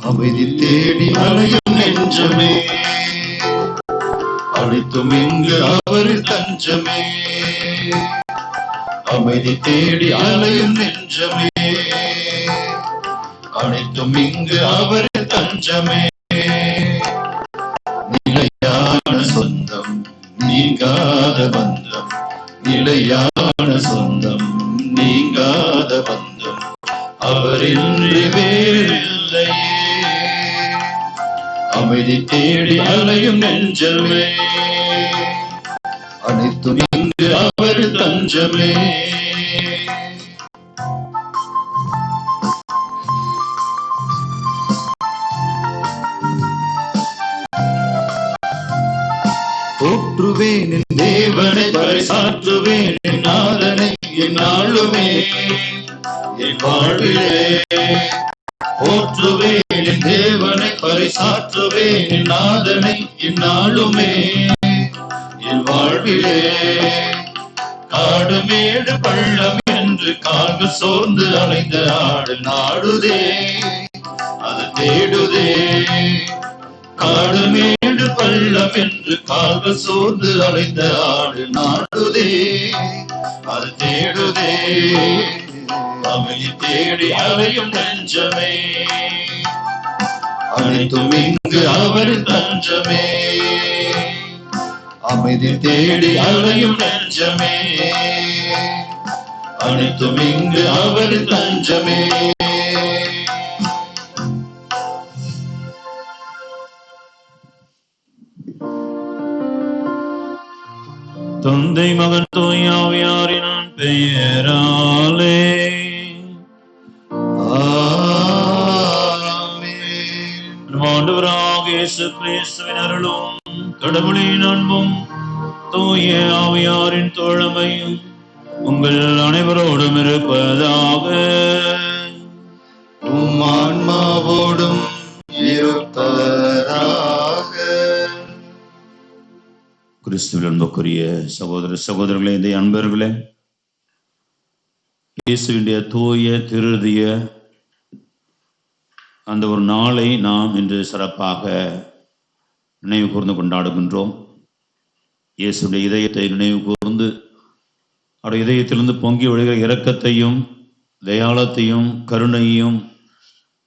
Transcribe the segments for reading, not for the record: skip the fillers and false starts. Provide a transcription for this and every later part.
அமைதி தேடி அலையும் நெஞ்சமே, அனைத்தும் இங்கு அவர் தஞ்சமே. அமைதி தேடி அலையும் நெஞ்சமே, அனைத்தும் இங்கு அவர் தஞ்சமே. நிலையான சொந்தம் நீங்காத பந்தம், நிலையான சொந்தம் நீங்காத பந்தம் அவரின்றி வேறில்லையே. அமைதி தேடி அலையும் நெஞ்சமே, அனைத்தும் இங்கு அவர் தஞ்சமே. போற்றுவேன் என் தேவனை, பறைசாற்றுவேன் என் நாதனை என்னாலுமே என் வாழ்விலே. போற்றுவேன் என் தேவனை, பறைசாற்றுவேன் என் நாதனை என்னாலுமே என் வாழ்விலே. காடு மேடு பள்ளம் என்று கால்கள் சோர்ந்து அலைந்த ஆடு நாடுதே, அது தேடுதே. காடு மேடு பள்ளம் என்று கால்கள் சோர்ந்து அலைந்த ஆடு நாடுதே, அது தேடுதே. அமைதி தேடி அலையும் நெஞ்சமே, அனைத்தும் இங்கு அவர் தஞ்சமே. அமைதி தேடி அலையும் நெஞ்சமே, அனைத்தும் இங்கு அவர் தஞ்சமே. தந்தை மகன் தூய ஆவியாரின் பெயராலே ஆண்டவராக இயேசு கிறிஸ்துவின் அருளும் கடவுளின் அன்பும் தூய ஆவியாரின் தோழமையும் உங்கள் அனைவரோடும் இருப்பதாக. உம் ஆன்மாவோடும் இருப்பதாக. கிறிஸ்துவில் அன்புக்குரிய சகோதர சகோதரர்களே, இந்த அன்பர்களே, இயேசுவினுடைய தூய திருதிய அந்த ஒரு நாளை நாம் இன்று சிறப்பாக நினைவு கூர்ந்து கொண்டாடுகின்றோம். இயேசுடைய இதயத்தை நினைவு கூர்ந்து அவருடைய இதயத்திலிருந்து பொங்கி விழுகிற இரக்கத்தையும் தயாளத்தையும் கருணையையும்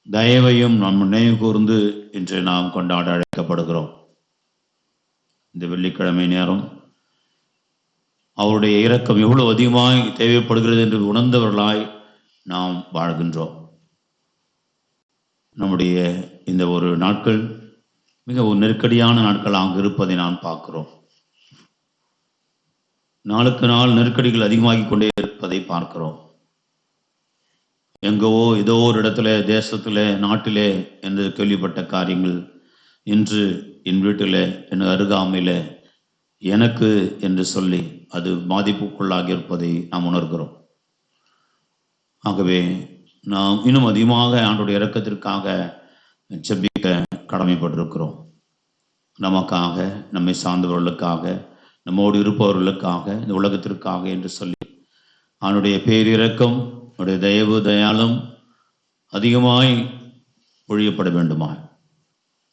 தயவையும் நாம் நினைவு கூர்ந்து இன்று நாம் கொண்டாட அழைக்கப்படுகிறோம். இந்த வெள்ளிக்கிழமை நேரம் அவருடைய இரக்கம் எவ்வளவு அதிகமாய் தேவைப்படுகிறது என்று உணர்ந்தவர்களாய் நாம் வாழ்கின்றோம். நம்முடைய இந்த ஒரு நாட்கள் மிக ஒரு நெருக்கடியான நாட்களாக இருப்பதை நாம் பார்க்கிறோம். நாளுக்கு நாள் நெருக்கடிகள் அதிகமாகிக் கொண்டே இருப்பதை பார்க்கிறோம். எங்கவோ ஏதோ ஒரு இடத்துல, தேசத்திலே, நாட்டிலே என்று கேள்விப்பட்ட காரியங்கள் இன்று என் வீட்டில், என் அருகாமையில் எனக்கு என்று சொல்லி அது பாதிப்புக்குள்ளாகி இருப்பதை நாம் உணர்கிறோம். ஆகவே நாம் இன்னும் அதிகமாக ஆண்டோடைய இரக்கத்திற்காக ஜெபிக்க கடமைப்பட்டிருக்கிறோம். நமக்காக, நம்மை சார்ந்தவர்களுக்காக, நம்மோடு இருப்பவர்களுக்காக, இந்த உலகத்திற்காக என்று சொல்லி அவனுடைய பேரிரக்கம், அவனுடைய தயவு தயாளம் அதிகமாய் பொழியப்பட வேண்டுமாய்,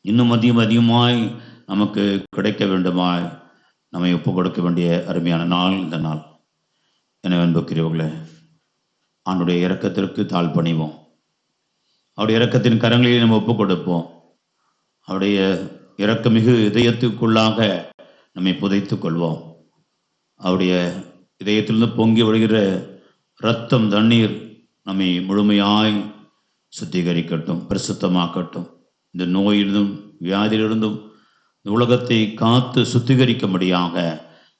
இன்னும் அதிகமாய் நமக்கு கிடைக்க வேண்டுமாய் நம்மை ஒப்புக் கொடுக்க வேண்டிய அருமையான நாள் இந்த நாள். எனவே அன்புக்குரியவர்களே, அவனுடைய இரக்கத்திற்கு தாழ் பணிவோம். அவருடைய இரக்கத்தின் கரங்களில் நம்ம ஒப்புக் கொடுப்போம். அவருடைய இரக்கமிகு இதயத்துக்குள்ளாக நம்மை புதைத்துக் கொள்வோம். அவருடைய இதயத்திலிருந்து பொங்கி விழுகிற இரத்தம், தண்ணீர் நம்மை முழுமையாய் சுத்திகரிக்கட்டும், பரிசுத்தமாக்கட்டும். இந்த நோயிலிருந்தும் வியாதியிலிருந்தும் இந்த உலகத்தை காத்து சுத்திகரிக்கும்படியாக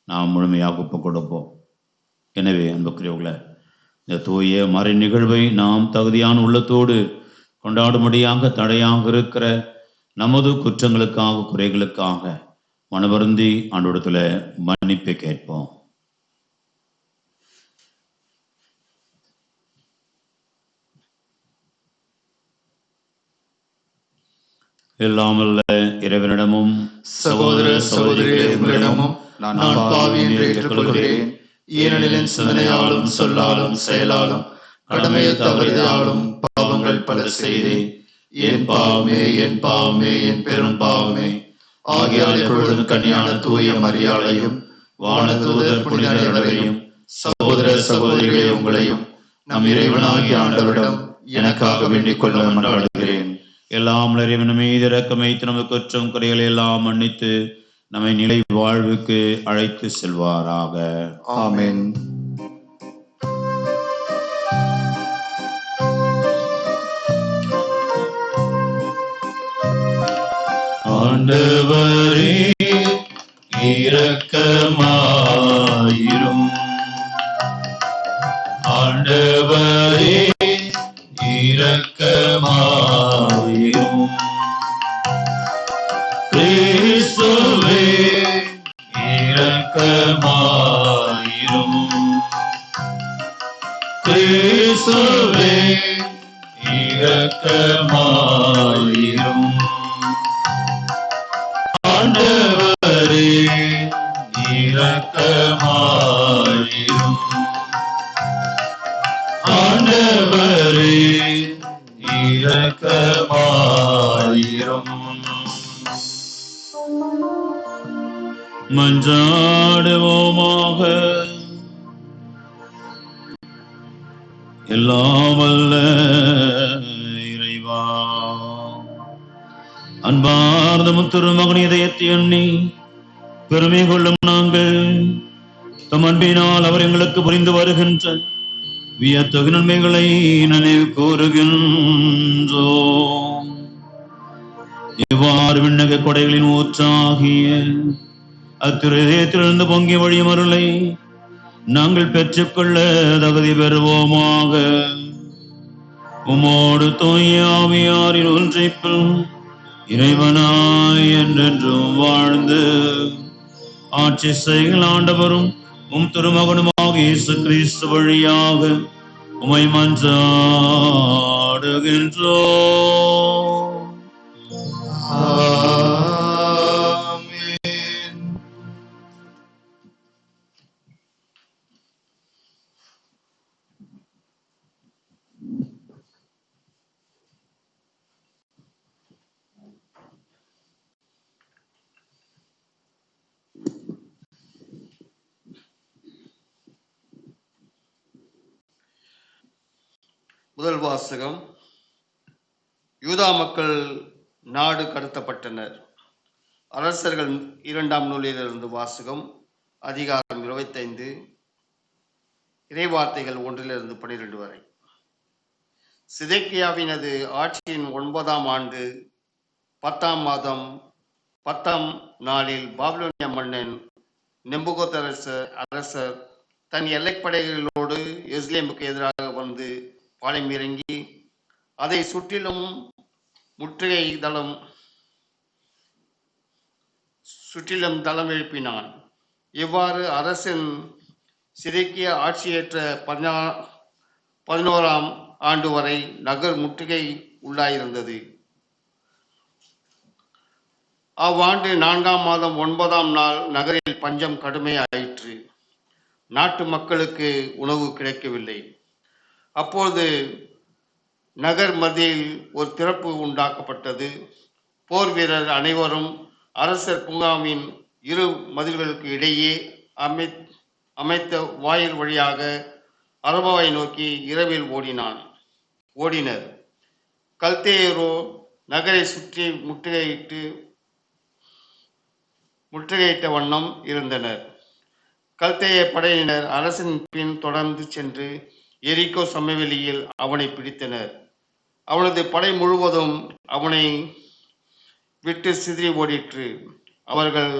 நாம் முழுமையாக ஒப்புக் கொடுப்போம். எனவே அன்புக்குரியவர்களே, இந்த தூய மறை நிகழ்வை நாம் தகுதியான உள்ளத்தோடு கொண்டாடும்படியாக தடையாக இருக்கிற நமது குற்றங்களுக்காக, குறைகளுக்காக மனவருந்தி ஆண்டவரிடத்துல மன்னிப்பை கேட்போம். எல்லாம் வல்ல இறைவனிடமும் சகோதர சகோதரிகளிடமும் நான் பாவி என்று ஏற்றுக்கொள்கிறேன். ஏனெனில் சிந்தனையாலும் சொல்லாலும் செயலாலும் கடமையை தவறினாலும் பாவங்கள் பல செய்தேன். என் பாவமே, என் பாவமே, என் பெரும் பாவமே. ஆகையால் எப்பொழுதும் கன்னியான தூய மரியாதையும் வானதூதர் புனிதர்களையும் சகோதர சகோதரிகளை உங்களையும் நம் இறைவனாகிய ஆண்டவரிடம் எனக்காக வேண்டிக் கொள்ள மன்றாடுகிறேன். எல்லாம் இறைவன் மீது இரக்கம் வைத்து நமக்கு குற்றம் குறைகளை எல்லாம் மன்னித்து நம்மை நிலை வாழ்வுக்கு அழைத்து செல்வாராக. ஆமென். ஆண்டவரே இரக்கமாயிரும். ஆண்டவரே இரக்கமாயிரும். கிறிஸ்துவே இரக்கமாயிரும். கிறிஸ்துவே இரக்கமாயிரும். ஆண்டவரே இரக்கமாயிரும். ஆண்டவரே இரக்கமாயிரும். மன்றாடுவோமாக. எல்லாம் வல்ல இறைவா, அன்பார்ந்த முத்திருமகன் இதயத்தை எண்ணி பெருமை கொள்ளும் நாங்கள் தம் அன்பினால் அவர் எங்களுக்கு புரிந்து வருகின்ற வியத்தகு நன்மைகளை நினைவு கூறுகின்றோம். இவ்வாறு விண்ணக கொடைகளின் ஊற்றாகிய அத்திருத்திலிருந்து பொங்கி வழியும் அருளை நாங்கள் பெற்றுக்கொள்ள தகுதி பெறுவோமாக. உமோடு தூய ஆவியாரின் ஒன்றைப்பில் இறைவனாய் என்றென்றும் வாழ்ந்து ஆட்சி செய்கிற ஆண்டவரும் உம் திருமகனுமாக இயேசு கிறிஸ்து வழியாக உமை மன்றாடுகின்றோம். முதல் வாசகம். யூதா மக்கள் நாடு கடத்தப்பட்டனர். அரசர்கள் 2ஆம் நூலிலிருந்து வாசகம். அதிகாரம் 25, இறைவார்த்தைகள் 1-12 வரை. சிதேக்கியாவினது ஆட்சியின் 9ஆம் ஆண்டு 10ஆம் மாதம் 10ஆம் நாளில் பாபிலோனிய மன்னன் நெபுகாத்நேச்சர் அரசர் தன் எல்லைப்படைகளோடு எருசலேமுக்கு எதிராக வந்து பாளையம் இறங்கி அதை சுற்றிலும் தளம் எழுப்பினான். இவ்வாறு அரசன் சிதேக்கியா ஆட்சியேற்ற 11ஆம் ஆண்டு வரை நகர் முற்றுகை உள்ளாயிருந்தது. அவ்வாண்டு 4ஆம் மாதம் 9ஆம் நாள் நகரில் பஞ்சம் கடுமையாயிற்று. நாட்டு மக்களுக்கு உணவு கிடைக்கவில்லை. அப்போது நகர் மத்தியில் ஒரு திறப்பு உண்டாக்கப்பட்டது. போர் வீரர் அனைவரும் அரசர் பூங்காவின் 2 மதில்களுக்கு இடையே அமைத்த வாயில் வழியாக அரபாவை நோக்கி இரவில் ஓடினர். கல்தேயரோ நகரை சுற்றி முற்றுகையிட்ட வண்ணம் இருந்தனர். கல்தேய படையினர் அரசின் பின் தொடர்ந்து சென்று எரிகோ சமவெளியில் அவனை பிடித்தனர். அவனது படை முழுவதும் அவனை விட்டு சிதறி ஓடிற்று. அவர்கள்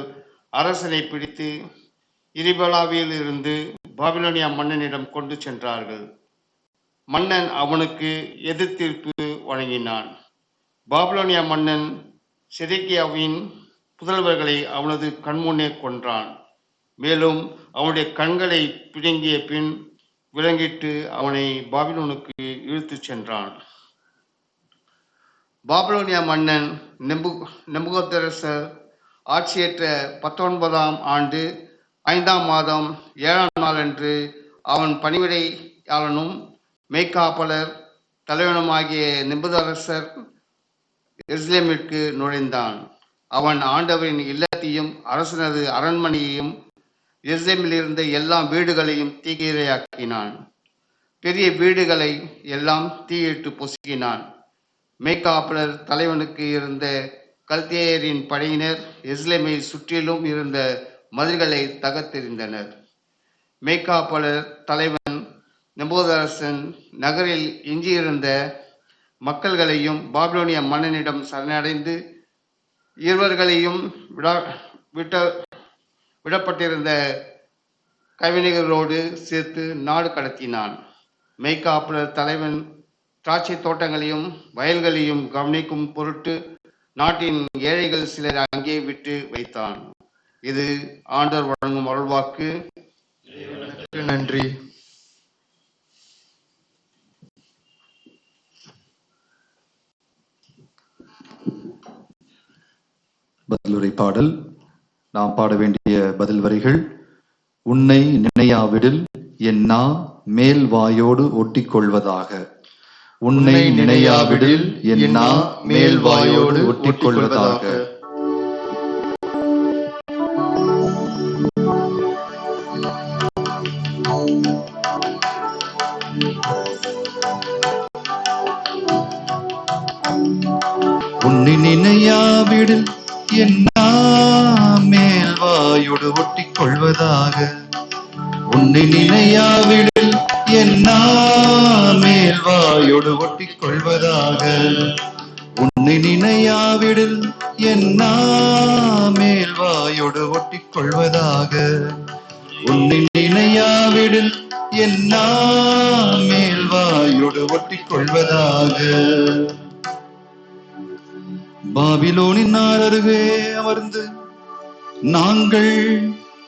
அரசனை பிடித்து இரிபலாவில் இருந்து பாபிலோனியா மன்னனிடம் கொண்டு சென்றார்கள். மன்னன் அவனுக்கு எதிர்த்தீர்ப்பு வழங்கினான். பாபிலோனியா மன்னன் சிதேக்கியாவின் புதல்வர்களை அவனது கண்முன்னே கொன்றான். மேலும் அவனுடைய கண்களை பிடுங்கிய பின் விலங்கிட்டு அவனை பாபிலோனுக்கு இழுத்துச் சென்றான். பாபிலோனியா மன்னன் நெபுகாத்நேச்சர் ஆட்சியேற்ற 19ஆம் ஆண்டு 5ஆம் மாதம் 7ஆம் நாளன்று அவன் பணிவிடையாளனும் மெய்காப்பாளர் தலைவனுமாகிய நெபுகாத்நேச்சர் எருசலேமிற்கு நுழைந்தான். அவன் ஆண்டவரின் இல்லத்தையும் அரசனது அரண்மனையையும் எருசலேமில் இருந்த எல்லா வீடுகளையும் தீக்கிரையாக்கினான். பெரிய வீடுகளை எல்லாம் தீயிட்டு பொசுக்கினான். மேய்க்காப்பலர் தலைவனுக்கு இருந்த கல்தேயரின் படையினர் எருசலேமை சுற்றிலும் இருந்த மதில்களை தகர்த்தெறிந்தனர். மேய்க்காப்பலர் தலைவன் நெபுகாத்நேச்சார் நகரில் எஞ்சியிருந்த மக்கள்களையும் பாபிலோனிய மன்னனிடம் சரணடைந்து இருவர்களையும் விடப்பட்டிருந்த கைவினைகளோடு சேர்த்து நாடு கடத்தினான். மேய்க்காப்பலர் தலைவன் திராட்சை தோட்டங்களையும் வயல்களையும் கவனிக்கும் பொருட்டு நாட்டின் ஏழைகள் சிலர் அங்கே விட்டு வைத்தான். இது ஆண்டவர் வழங்கும் அருள்வாக்கு. நன்றி. பதிலுரை பாடல். நாம் பாட வேண்டிய பதில் வரிகள்: உன்னை நினையாவிடில் என் நா மேல் வாயோடு ஒட்டிக் கொள்வதாக. உன்னை நினையாவிடில் என் நா மேல் வாயோடு ஒட்டிக் கொள்வதாக. உன்னை நினையாவிடில் என் நா மேல் வாயோடு ஒட்டிக் கொள்வதாக. உன்னை நினையாவிடில் என் நா மேல் வாயோடு ஒட்டிக் கொள்வதாக. உன்னை நினையாவிடில் என் நா மேல் வாயோடு ஒட்டிக் கொள்வதாக. உன்னை நினையாவிடில் என் நா மேல் வாயோடு ஒட்டிக் கொள்வதாக. பாபிலோனின் நார் அருகே அமர்ந்து நாங்கள்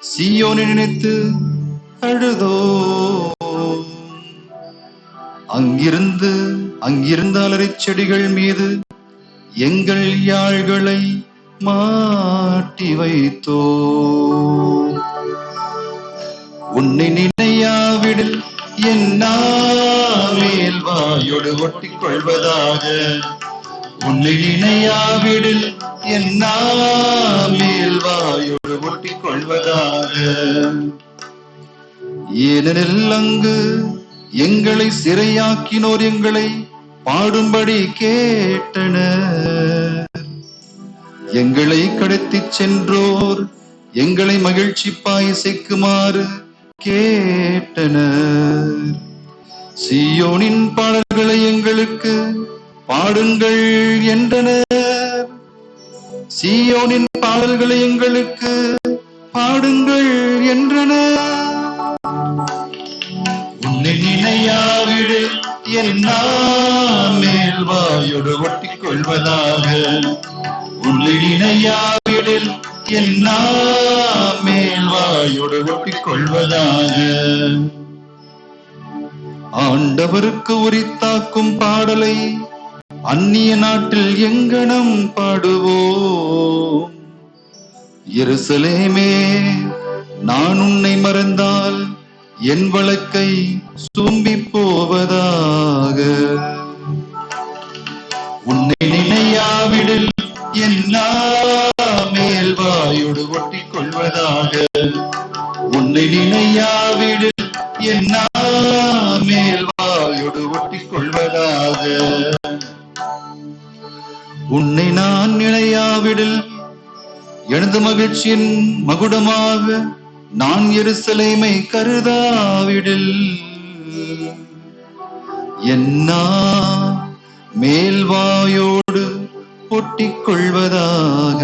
சீயோனை நினைத்து அழுதோம். அங்கிருந்த அலரிச் செடிகள் மீது எங்கள் யாழ்களை மாட்டி வைத்தோம். உன்னை நினையாவிடில் என் நா மேல் வாயோடு ஒட்டிக் கொள்வதாக. உன்னை நினையாவிடில் என் நா மேல் வாயோடு ஒட்டிக் கொள்வதாக. ஏனெனில் அங்கு எங்களை சிறையாக்கினோர் எங்களை பாடும்படி கேட்டனர். எங்களை கடத்திச் சென்றோர் எங்களை மகிழ்ச்சிப்பாய் இசைக்குமாறு கேட்டனர். சீயோனின் பாடல்களை எங்களுக்கு பாடுங்கள் என்றனர். சீயோனின் பாடல்களை எங்களுக்கு பாடுங்கள் என்றனர். உன்னை நினையாவிடில் என் நா மேல் வாயோடு ஒட்டிக் கொள்வதாக. உன்னை நினையாவிடில் என் நா மேல் வாயோடு ஒட்டிக் கொள்வதாக. ஆண்டவருக்கு உரித்தாக்கும் பாடலை அந்நிய நாட்டில் எங்கனம் பாடுவோம். எருசலேமே, நான் உன்னை மறந்தால் என் வழக்கை சூம்பி போவதாக. உன்னை நினையாவிடில் என் நா மேல் வாயோடு ஒட்டிக் கொள்வதாக. உன்னை நினையாவிடில் என் நா மேல் வாயோடு ஒட்டிக் கொள்வதாக. உன்னை நான் நினையாவிடில் எனது மகிழ்ச்சியின் மகுடமாக நான் எருசலேமை கருதாவிடில் என் நா மேல் வாயோடு ஒட்டிக் கொள்வதாக.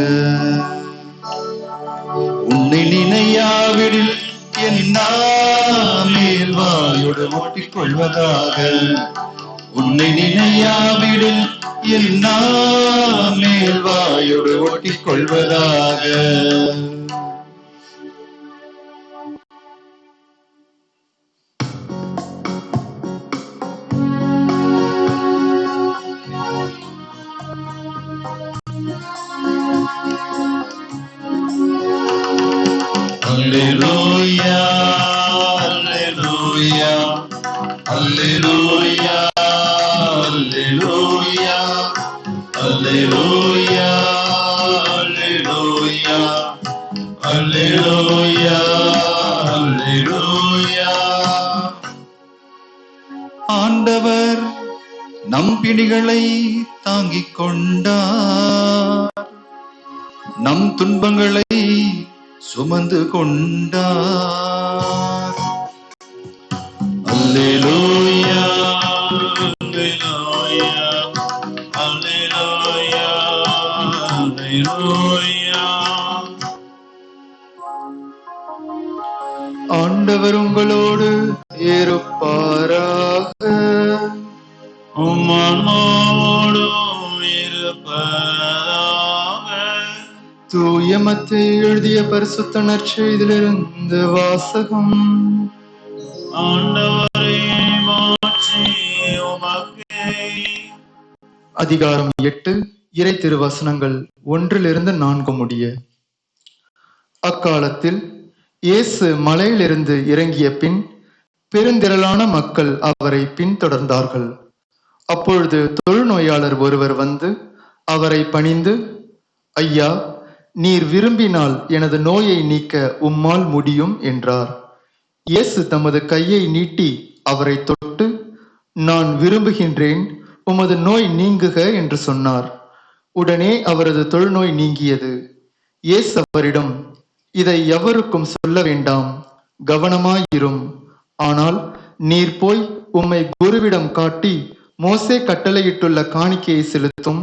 உன்னை நினையாவிடில் என் நா மேல் வாயோடு ஒட்டிக் கொள்வதாக. உன்னை நினையாவிடில் என் நா மேல் வாயோடு ஒட்டிக் கொள்வதாக. Alleluia, alleluia, alleluia, alleluia, alleluia, அல்லேலூயா அல்லேலூயா அல்லேலூயா அல்லேலூயா. ஆண்டவர் நம் பிணிகளை தாங்கிக் கொண்டார், நம் துன்பங்களை சுமந்து கொண்டார். அல்லேலூயா அல்லேலூயா அல்லேலூயா அல்லேலூயா. ஆண்டவர் உங்களோடு இருப்பாராக. உம்மானோடும் இருப்பதாக. தூய மத்தேயு எழுதிய பரிசுத்த நற்செய்தியிலிருந்து வாசகம். ஆண்டவரே மாட்சி உமக்கே. அதிகாரம் 8, இறை திருவசனங்கள் 1-4 முடிய. அக்காலத்தில் இயேசு மலையிலிருந்து இறங்கிய பின் பெருந்திரளான மக்கள் அவரை பின்தொடர்ந்தார்கள். அப்பொழுது தொழுநோயாளர் ஒருவர் வந்து அவரை பணிந்து, ஐயா, நீர் விரும்பினால் எனது நோயை நீக்க உம்மால் முடியும் என்றார். இயேசு தமது கையை நீட்டி அவரை தொட்டு, நான் விரும்புகின்றேன், உமது நோய் நீங்குக என்று சொன்னார். உடனே அவரது தொழுநோய் நீங்கியது. இயேசு அவரிடம், இதை எவருக்கும் சொல்ல வேண்டாம், கவனமாயிரும். ஆனால் நீர் போய் உம்மை குருவிடம் காட்டி மோசே கட்டளையிட்டுள்ள காணிக்கையை செலுத்தும்,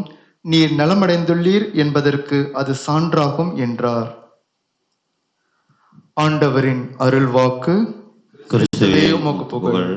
நீர் நலமடைந்துள்ளீர் என்பதற்கு அது சான்றாகும் என்றார். ஆண்டவரின் அருள்வாக்கு. கிறிஸ்துவே உமக்கு புகழ்.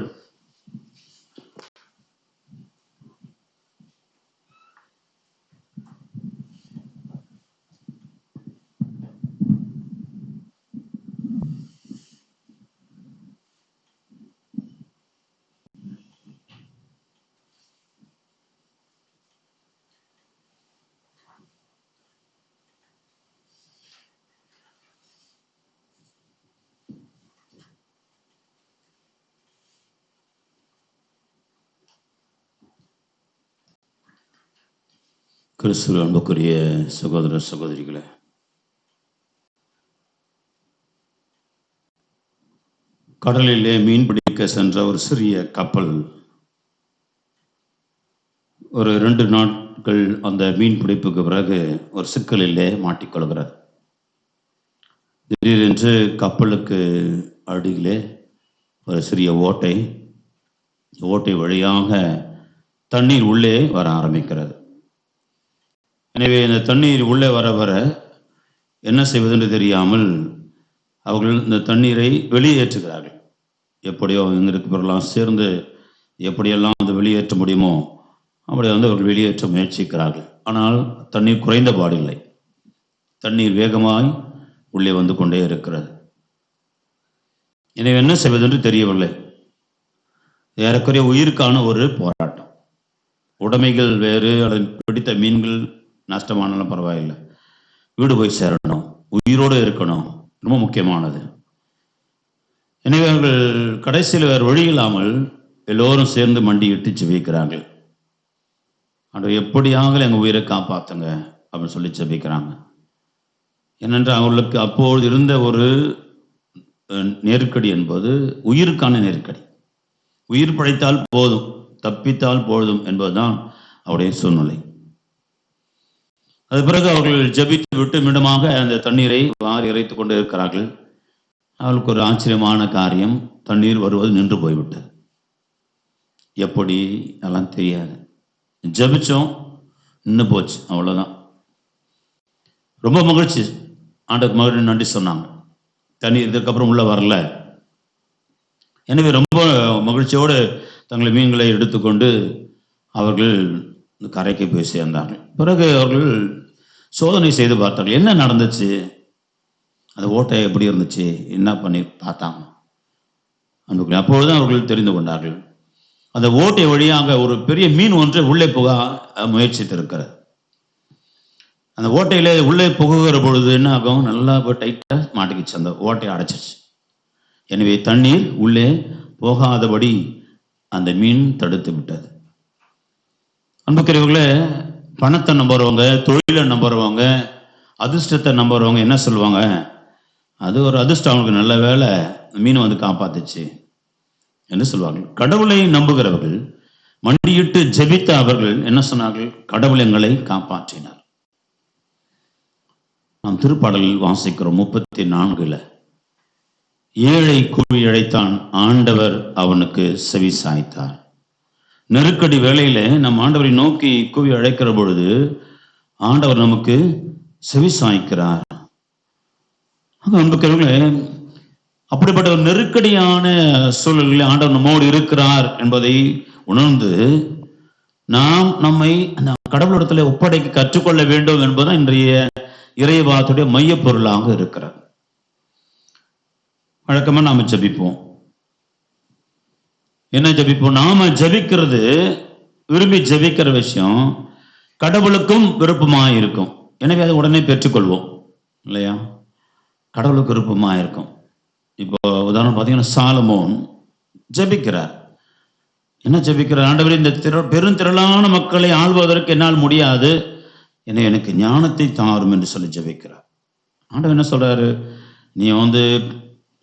கிறிஸ்துவில் அன்புக்குரிய சகோதர சகோதரிகளே, கடலிலே மீன் பிடிக்க சென்ற ஒரு சிறிய கப்பல் ஒரு 2 நாட்கள் அந்த மீன் பிடிப்புக்கு பிறகு ஒரு சிக்கலிலே மாட்டிக்கொள்கிறது. திடீரென்று கப்பலுக்கு அடியிலே ஒரு சிறிய ஓட்டை வழியாக தண்ணீர் உள்ளே வர ஆரம்பிக்கிறது. எனவே இந்த தண்ணீர் உள்ளே வர வர என்ன செய்வதென்று தெரியாமல் அவர்கள் இந்த தண்ணீரை வெளியேற்றுகிறார்கள். எப்படியோ இங்கே இருக்கிறவர்களாம் சேர்ந்து எப்படியெல்லாம் வந்து வெளியேற்ற முடியுமோ அப்படி வந்து அவர்கள் வெளியேற்ற முயற்சிக்கிறார்கள். ஆனால் தண்ணீர் குறைந்த பாடில்லை, தண்ணீர் வேகமாய் உள்ளே வந்து கொண்டே இருக்கிறது. எனவே என்ன செய்வதென்று தெரியவில்லை. ஏறக்குறைய உயிருக்கான ஒரு போராட்டம். உடைமைகள் வேறு, அதன் பிடித்த மீன்கள் நஷ்டமானாலும் பரவாயில்லை, வீடு போய் சேரணும், உயிரோடு இருக்கணும், ரொம்ப முக்கியமானது. எனவே அவர்கள் கடைசியில் வேறு வழி இல்லாமல் எல்லோரும் சேர்ந்து மண்டியிட்டு ஜெபிக்கிறார்கள். ஆண்டவரே, எப்படியாக எங்கள் உயிரை காப்பாற்றுங்க அப்படின்னு சொல்லி ஜெபிக்கிறாங்க. ஏனென்றால் அவர்களுக்கு அப்போது இருந்த ஒரு நெருக்கடி என்பது உயிருக்கான நெருக்கடி. உயிர் படைத்தால் போதும், தப்பித்தால் போதும் என்பதுதான் அவருடைய சூழ்நிலை. அது பிறகு அவர்கள் ஜெபித்து விட்டு மீண்டுமாக அந்த தண்ணீரை வாரி இறைத்து கொண்டு இருக்கிறார்கள். அவளுக்கு ஒரு ஆச்சரியமான காரியம், தண்ணீர் வருவது நின்று போய்விட்டது. எப்படி எல்லாம் தெரியாது. ஜெபிச்சோம், நின்று போச்சு, அவ்வளவுதான். ரொம்ப மகிழ்ச்சி, ஆண்டவருக்கு மகிழ்ச்சி நன்றி சொன்னாங்க. தண்ணீர் இதுக்கப்புறம் உள்ள வரல. எனவே ரொம்ப மகிழ்ச்சியோடு தங்கள் மீன்களை எடுத்துக்கொண்டு அவர்கள் கரைக்கு போய் சேர்ந்தார்கள். பிறகு அவர்கள் சோதனை செய்து பார்த்தார்கள், என்ன நடந்துச்சு, அந்த ஓட்டை எப்படி இருந்துச்சு, என்ன பண்ணி பார்த்தாங்க. அப்பொழுது அவர்கள் தெரிந்து கொண்டார்கள், அந்த ஓட்டை வழியாக ஒரு பெரிய மீன் ஒன்று உள்ளே போக முயற்சித்திருக்கிறது. அந்த ஓட்டையில உள்ளே புகுகிற பொழுது என்ன ஆகும், நல்லா டைட்டா மாட்டிக்கிச்சு, அந்த ஓட்டையை அடைச்சிச்சு. எனவே தண்ணீர் உள்ளே போகாதபடி அந்த மீன் தடுத்து விட்டது. அன்புக்குரியவர்களே, பணத்தை நம்புறவங்க, தொழிலை நம்புறவங்க, அதிர்ஷ்டத்தை நம்புறவங்க என்ன சொல்லுவாங்க? அது ஒரு அதிர்ஷ்டம், அவங்களுக்கு நல்ல வேலை, மீன் வந்து காப்பாத்துச்சு என்று சொல்லுவாங்க. கடவுளை நம்புகிறவர்கள், மண்டியிட்டு ஜெபித்த அவர்கள் என்ன சொன்னார்கள்? கடவுள் எங்களை காப்பாற்றினார். நாம் திருப்பாடலில் வாசிக்கிறோம் 34. ஏழை கூவி அழைத்தான், ஆண்டவர் அவனுக்கு செவி சாய்த்தார். நெருக்கடி வேளையில நம் ஆண்டவரை நோக்கி கூவி அழைக்கிற பொழுது ஆண்டவர் நமக்கு செவி சாய்க்கிறார். அன்புக்கிறவர்களே, அப்படிப்பட்ட ஒரு நெருக்கடியான சூழலில் ஆண்டவர் நம்மோடு இருக்கிறார் என்பதை உணர்ந்து நாம் நம்மை கடவுளிடத்தில் ஒப்படைக்க கற்றுக்கொள்ள வேண்டும் என்பதுதான் இன்றைய இறைவாத்துடைய மைய பொருளாக இருக்கிறார். வழக்கமா நாம ஜெபிப்போம். என்ன ஜெபிப்போம்? நாம ஜெபிக்கிறது, விரும்பி ஜெபிக்கிற விஷயம் கடவுளுக்கும் விருப்பமாக இருக்கும். எனவே அதை உடனே பெற்றுக்கொள்வோம் இல்லையா? கடவுளுக்கு விருப்பமாக இருக்கும். இப்போ உதாரணம் பார்த்தீங்கன்னா, சாலமோன் ஜெபிக்கிறார். என்ன ஜெபிக்கிறார்? ஆண்டவரே, இந்த பெருந்திரளான மக்களை ஆள்வதற்கு என்னால் முடியாது, எனக்கு ஞானத்தை தாரும் என்று சொல்லி ஜெபிக்கிறார். ஆண்டவர் என்ன சொல்றாரு? நீ வந்து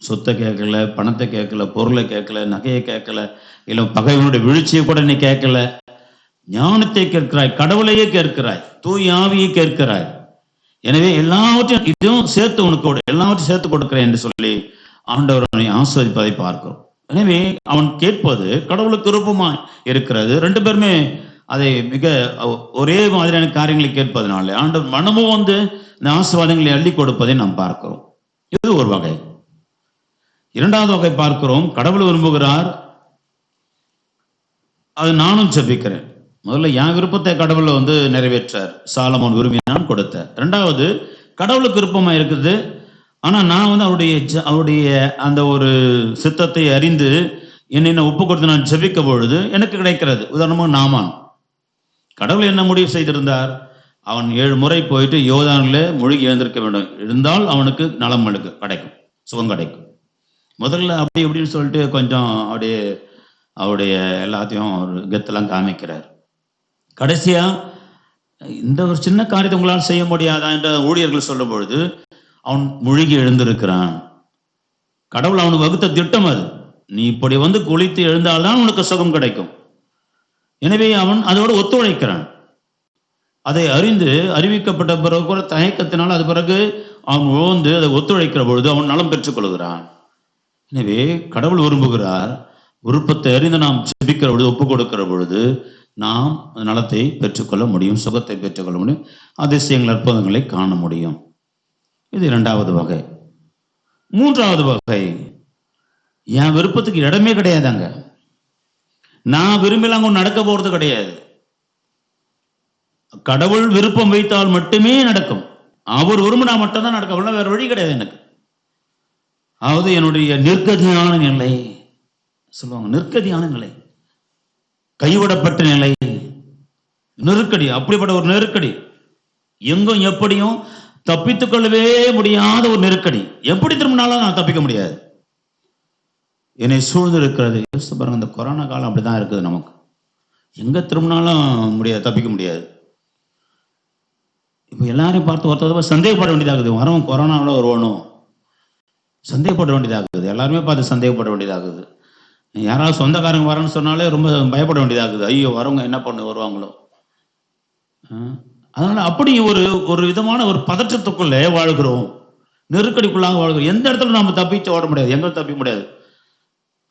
சொத்தை கேட்கல, பணத்தை கேட்கல, பொருளை கேட்கல, நகையை கேட்கல, இல்லை பகைவனுடைய வீழ்ச்சியை கூட நீ கேட்கல, ஞானத்தை கேட்கிறாய், கடவுளையே கேட்கிறாய், தூய் ஆவியை கேட்கிறாய். எனவே எல்லாவற்றையும் இதுவும் சேர்த்து உனக்கு எல்லாவற்றையும் சேர்த்து கொடுக்கிறேன் என்று சொல்லி ஆண்டவர் அவனை ஆஸ்வதிப்பதை பார்க்கிறோம். எனவே அவன் கேட்பது கடவுளுக்கு விருப்பமாய் இருக்கிறது. ரெண்டு பேருமே அதை மிக ஒரே மாதிரியான காரியங்களை கேட்பதனால ஆண்டவர் மனமும் வந்து இந்த ஆசீர்வாதங்களை அள்ளி கொடுப்பதை நாம் பார்க்கிறோம். இது ஒரு வகை. இரண்டாவது வகை பார்க்கிறோம், கடவுள் விரும்புகிறார், அது நானும் ஜெபிக்கிறேன். முதல்ல என் விருப்பத்தை கடவுளை வந்து நிறைவேற்றார், சாலமோன் விரும்பினான், கொடுத்தார். இரண்டாவது, கடவுளுக்கு விருப்பமா இருக்குது, ஆனா நான் வந்து அவருடைய அந்த ஒரு சித்தத்தை அறிந்து என்னை ஒப்பு கொடுத்து நான் ஜெபிக்க பொழுது எனக்கு கிடைக்கிறது. உதாரணமாக நாமான், கடவுள் என்ன முடிவு செய்திருந்தார்? அவன் 7 முறை போயிட்டு யோர்தானில மூழ்கி எழுந்திருக்க வேண்டும், இருந்தால் அவனுக்கு நலம் கிடைக்கும், சுகம் கிடைக்கும். முதல்ல அப்படி இப்படின்னு சொல்லிட்டு கொஞ்சம் அவருடைய எல்லாத்தையும் ஒரு கெத்தெல்லாம் காமிக்கிறார். கடைசியா இந்த ஒரு சின்ன காரியத்தை உங்களால் செய்ய முடியாதா என்ற ஊழியர்கள் சொல்லும் பொழுது அவன் மூழ்கி எழுந்திருக்கிறான். கடவுள் அவனுக்கு வகுத்த திட்டம் அது. நீ இப்படி வந்து குளித்து எழுந்தால்தான் உனக்கு சுகம் கிடைக்கும். எனவே அவன் அதோடு ஒத்துழைக்கிறான். அதை அறிவிக்கப்பட்ட பிறகு கூட தயக்கத்தினால் அது பிறகு அவன் உழந்து அதை ஒத்துழைக்கிற பொழுது அவன் நலம் பெற்றுக் கொள்கிறான். எனவே கடவுள் விரும்புகிறார், விருப்பத்தை அறிந்து நாம் ஜெபிக்கிற பொழுது, ஒப்பு கொடுக்கிற பொழுது நாம் நலத்தை பெற்றுக்கொள்ள முடியும், சுகத்தை பெற்றுக்கொள்ள முடியும், அதிசயங்கள் அற்புதங்களை காண முடியும். இது இரண்டாவது வகை. மூன்றாவது வகை, என் விருப்பத்துக்கு இடமே கிடையாதாங்க, நான் விரும்பலாங்க நடக்க போறது கிடையாது. கடவுள் விருப்பம் வைத்தால் மட்டுமே நடக்கும், அவர் விரும்பினா மட்டும்தான் நடக்கும், வேற வழி கிடையாது எனக்கு. அதாவது என்னுடைய நிர்கதியான நிலை சொல்லுவாங்க, நிர்கதியான நிலை, கைவிடப்பட்ட நிலை, நெருக்கடி, அப்படிப்பட்ட ஒரு நெருக்கடி, எங்கும் எப்படியும் தப்பித்துக் கொள்ளவே முடியாத ஒரு நெருக்கடி. எப்படி திரும்பினாலும் நான் தப்பிக்க முடியாது, என்னை சூழ்ந்து இருக்கிறது. யோசித்து பாருங்க, இந்த கொரோனா காலம் அப்படிதான் இருக்குது. நமக்கு எங்க திரும்பினாலும் முடியாது, தப்பிக்க முடியாது. இப்ப எல்லாரையும் பார்த்து ஒருத்தர் சந்தேகப்பட வேண்டியதாகுது, வரவன் கொரோனாவில் வருவானோ சந்தேகப்பட வேண்டியதாகுது, எல்லாருமே பார்த்து சந்தேகப்பட வேண்டியதாகுது. யாராவது சொந்தக்காரங்க வரேன்னு சொன்னாலே ரொம்ப பயப்பட வேண்டியதாகுது, ஐயோ வரவங்க என்ன பண்ண வருவாங்களோ. அதனால அப்படி ஒரு விதமான ஒரு பதற்றத்துக்குள்ளே வாழ்கிறோம், நெருக்கடிக்குள்ளாக வாழ்கிறோம். எந்த இடத்துல நம்ம தப்பிச்சு ஓட முடியாது, எங்க தப்பிக்க முடியாது.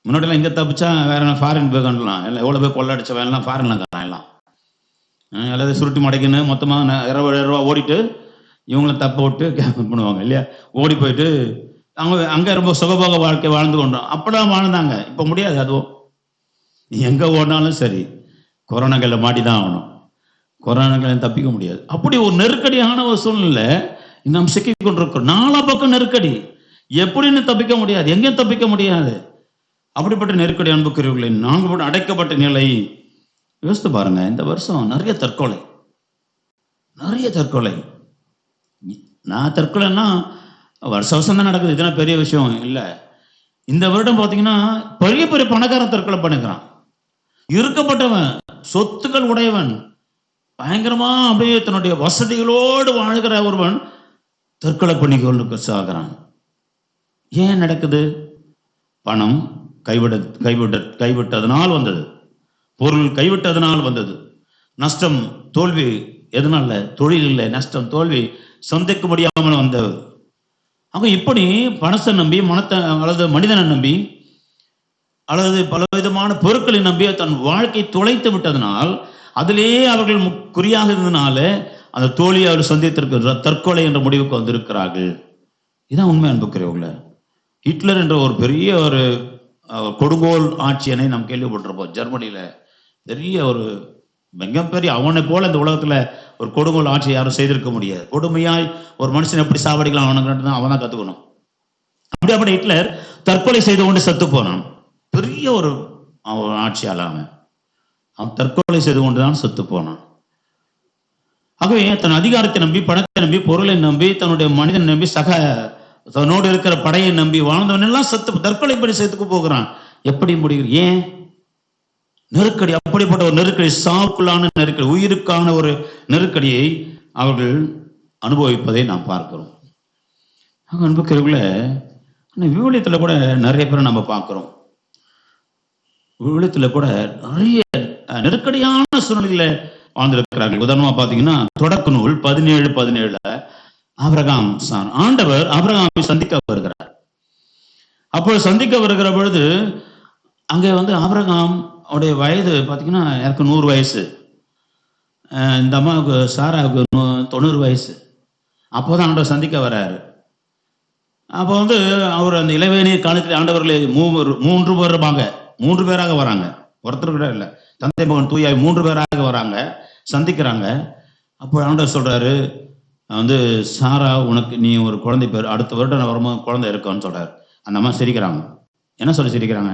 முன்னாடிலாம் இங்க தப்பிச்சா வேற ஃபாரின் போய் கண்டலாம், எல்லாம் எவ்வளவு போய் கொள்ளடிச்ச வேலைலாம் ஃபாரின்லாம் காணலாம். எல்லாத்தையும் சுருட்டி மடைக்குன்னு மொத்தமாக 20 ரூபா ஓடிட்டு இவங்களும் தப்ப விட்டு பண்ணுவாங்க இல்லையா, ஓடி போயிட்டு அவங்க அங்க ரொம்ப சுகபோக வாழ்க்கை வாழ்ந்து கொண்டோம். அப்பதான் வாழ்ந்தாங்க, இப்ப முடியாது. அதுவும் எங்க ஓடினாலும் சரி கொரோனாக்களை மாட்டிதான் ஆகணும், கொரோனாக்களை தப்பிக்க முடியாது. அப்படி ஒரு நெருக்கடியான ஒரு சூழ்நிலை நாம் சிக்கி கொண்டிருக்கிறோம். 4 பக்கம் நெருக்கடி, எப்படின்னு தப்பிக்க முடியாது, எங்கேயும் தப்பிக்க முடியாது. அப்படிப்பட்ட நெருக்கடி அன்புக்குரியவர்களை 4 அடைக்கப்பட்ட நிலை. யோசித்து பாருங்க, இந்த வருஷம் நிறைய தற்கொலை. நான் தற்கொலைன்னா வருஷம் தான் நடக்குது, இதெல்லாம் பெரிய விஷயம் இல்லை. இந்த வருடம் பார்த்தீங்கன்னா பெரிய பெரிய பணக்காரன் தற்கொலை பண்ணிக்கிறான், இருக்கப்பட்டவன், சொத்துக்கள் உடையவன், பயங்கரமா அப்படியே தன்னுடைய வசதிகளோடு வாழ்கிற ஒருவன் தற்கொலை பண்ணிக்கொண்டு சாகிறான். ஏன் நடக்குது? பணம் கைவிட்டதனால் வந்தது, பொருள் கைவிட்டதனால் வந்தது, நஷ்டம் தோல்வி எதனால? தொழில் இல்லை, நஷ்டம் தோல்வி சந்திக்க முடியாமல் வந்தது. அவன் இப்படி பணத்தை நம்பி அல்லது மனிதனை நம்பி அல்லது பலவிதமான பொருட்களை நம்பி தன் வாழ்க்கை தொலைத்து விட்டதனால், அதிலேயே அவர்கள் குறியாக இருந்ததுனால அந்த தோல்வியை அவர் சந்தித்திருக்கிற தற்கொலை என்ற முடிவுக்கு வந்திருக்கிறார்கள். இதான் உண்மை அன்புக்குரியவங்கள. ஹிட்லர் என்ற ஒரு பெரிய ஒரு கொடுங்கோல் ஆட்சியனை நாம் கேள்விப்பட்டிருப்போம். ஜெர்மனியில பெரிய ஒரு மிகப்பெரிய, அவனை போல இந்த உலகத்துல ஒரு கொடுங்கோல் ஆட்சியை யாரும் செய்திருக்க முடியாது. கொடுமையாய் ஒரு மனுஷன் எப்படி சாவடிக்கலாம் அவன் தான் கத்துக்கணும். அப்படி ஹிட்லர் தற்கொலை செய்து கொண்டு செத்து போனான். பெரிய ஒரு ஆட்சியாளர் அவன் தற்கொலை செய்து கொண்டுதான் செத்து போனான். ஆகவே தன் அதிகாரத்தை நம்பி, பணத்தை நம்பி, பொருளை நம்பி, தன்னுடைய மனிதனை நம்பி, தன்னோடு இருக்கிற படையை நம்பி வாழ்ந்தவன் எல்லாம் தற்கொலை படி சேர்த்துக்கு போகிறான். எப்படி முடியும்? ஏன்? நெருக்கடி. அப்படிப்பட்ட ஒரு நெருக்கடி, சாவுக்குள்ளான நெருக்கடி, உயிருக்கான ஒரு நெருக்கடியை அவர்கள் அனுபவிப்பதை நாம் பார்க்கிறோம். அன்புக்குரியவர்களே, விவிலியத்துல கூட நிறைய பேரை நம்ம பார்க்கிறோம். விவிலியத்துல கூட நிறைய நெருக்கடியான சூழ்நிலையில வாழ்ந்திருக்கிறார்கள். உதாரணமா பாத்தீங்கன்னா தொடக்க நூல் 17:17 ஆண்டவர் ஆபிரகாமை சந்திக்க வருகிறார். அப்போ சந்திக்க வருகிற பொழுது அங்கே ஆபிரகாம் அவருடைய வயது பாத்தீங்கன்னா எனக்கு 100 வயசு, இந்த அம்மாவுக்கு சாராவுக்கு 90 வயசு. அப்போதான் ஆண்டவர் சந்திக்க வர்றாரு. அப்போ அவர் அந்த இளவேனிய காலத்தில் ஆண்டவர்களே 3 பேராக வராங்க. ஒருத்தர் கூட இல்லை, தந்தை மகன் தூயாய் 3 பேராக வராங்க, சந்திக்கிறாங்க. அப்போ ஆண்டவர் சொல்றாரு, சாரா உனக்கு நீ ஒரு குழந்தை பேர், அடுத்த வருடம் வரும்போது குழந்தை இருக்கான்னு சொல்றாரு. அந்த அம்மா சிரிக்கிறாங்க. என்ன சொல்லி சிரிக்கிறாங்க?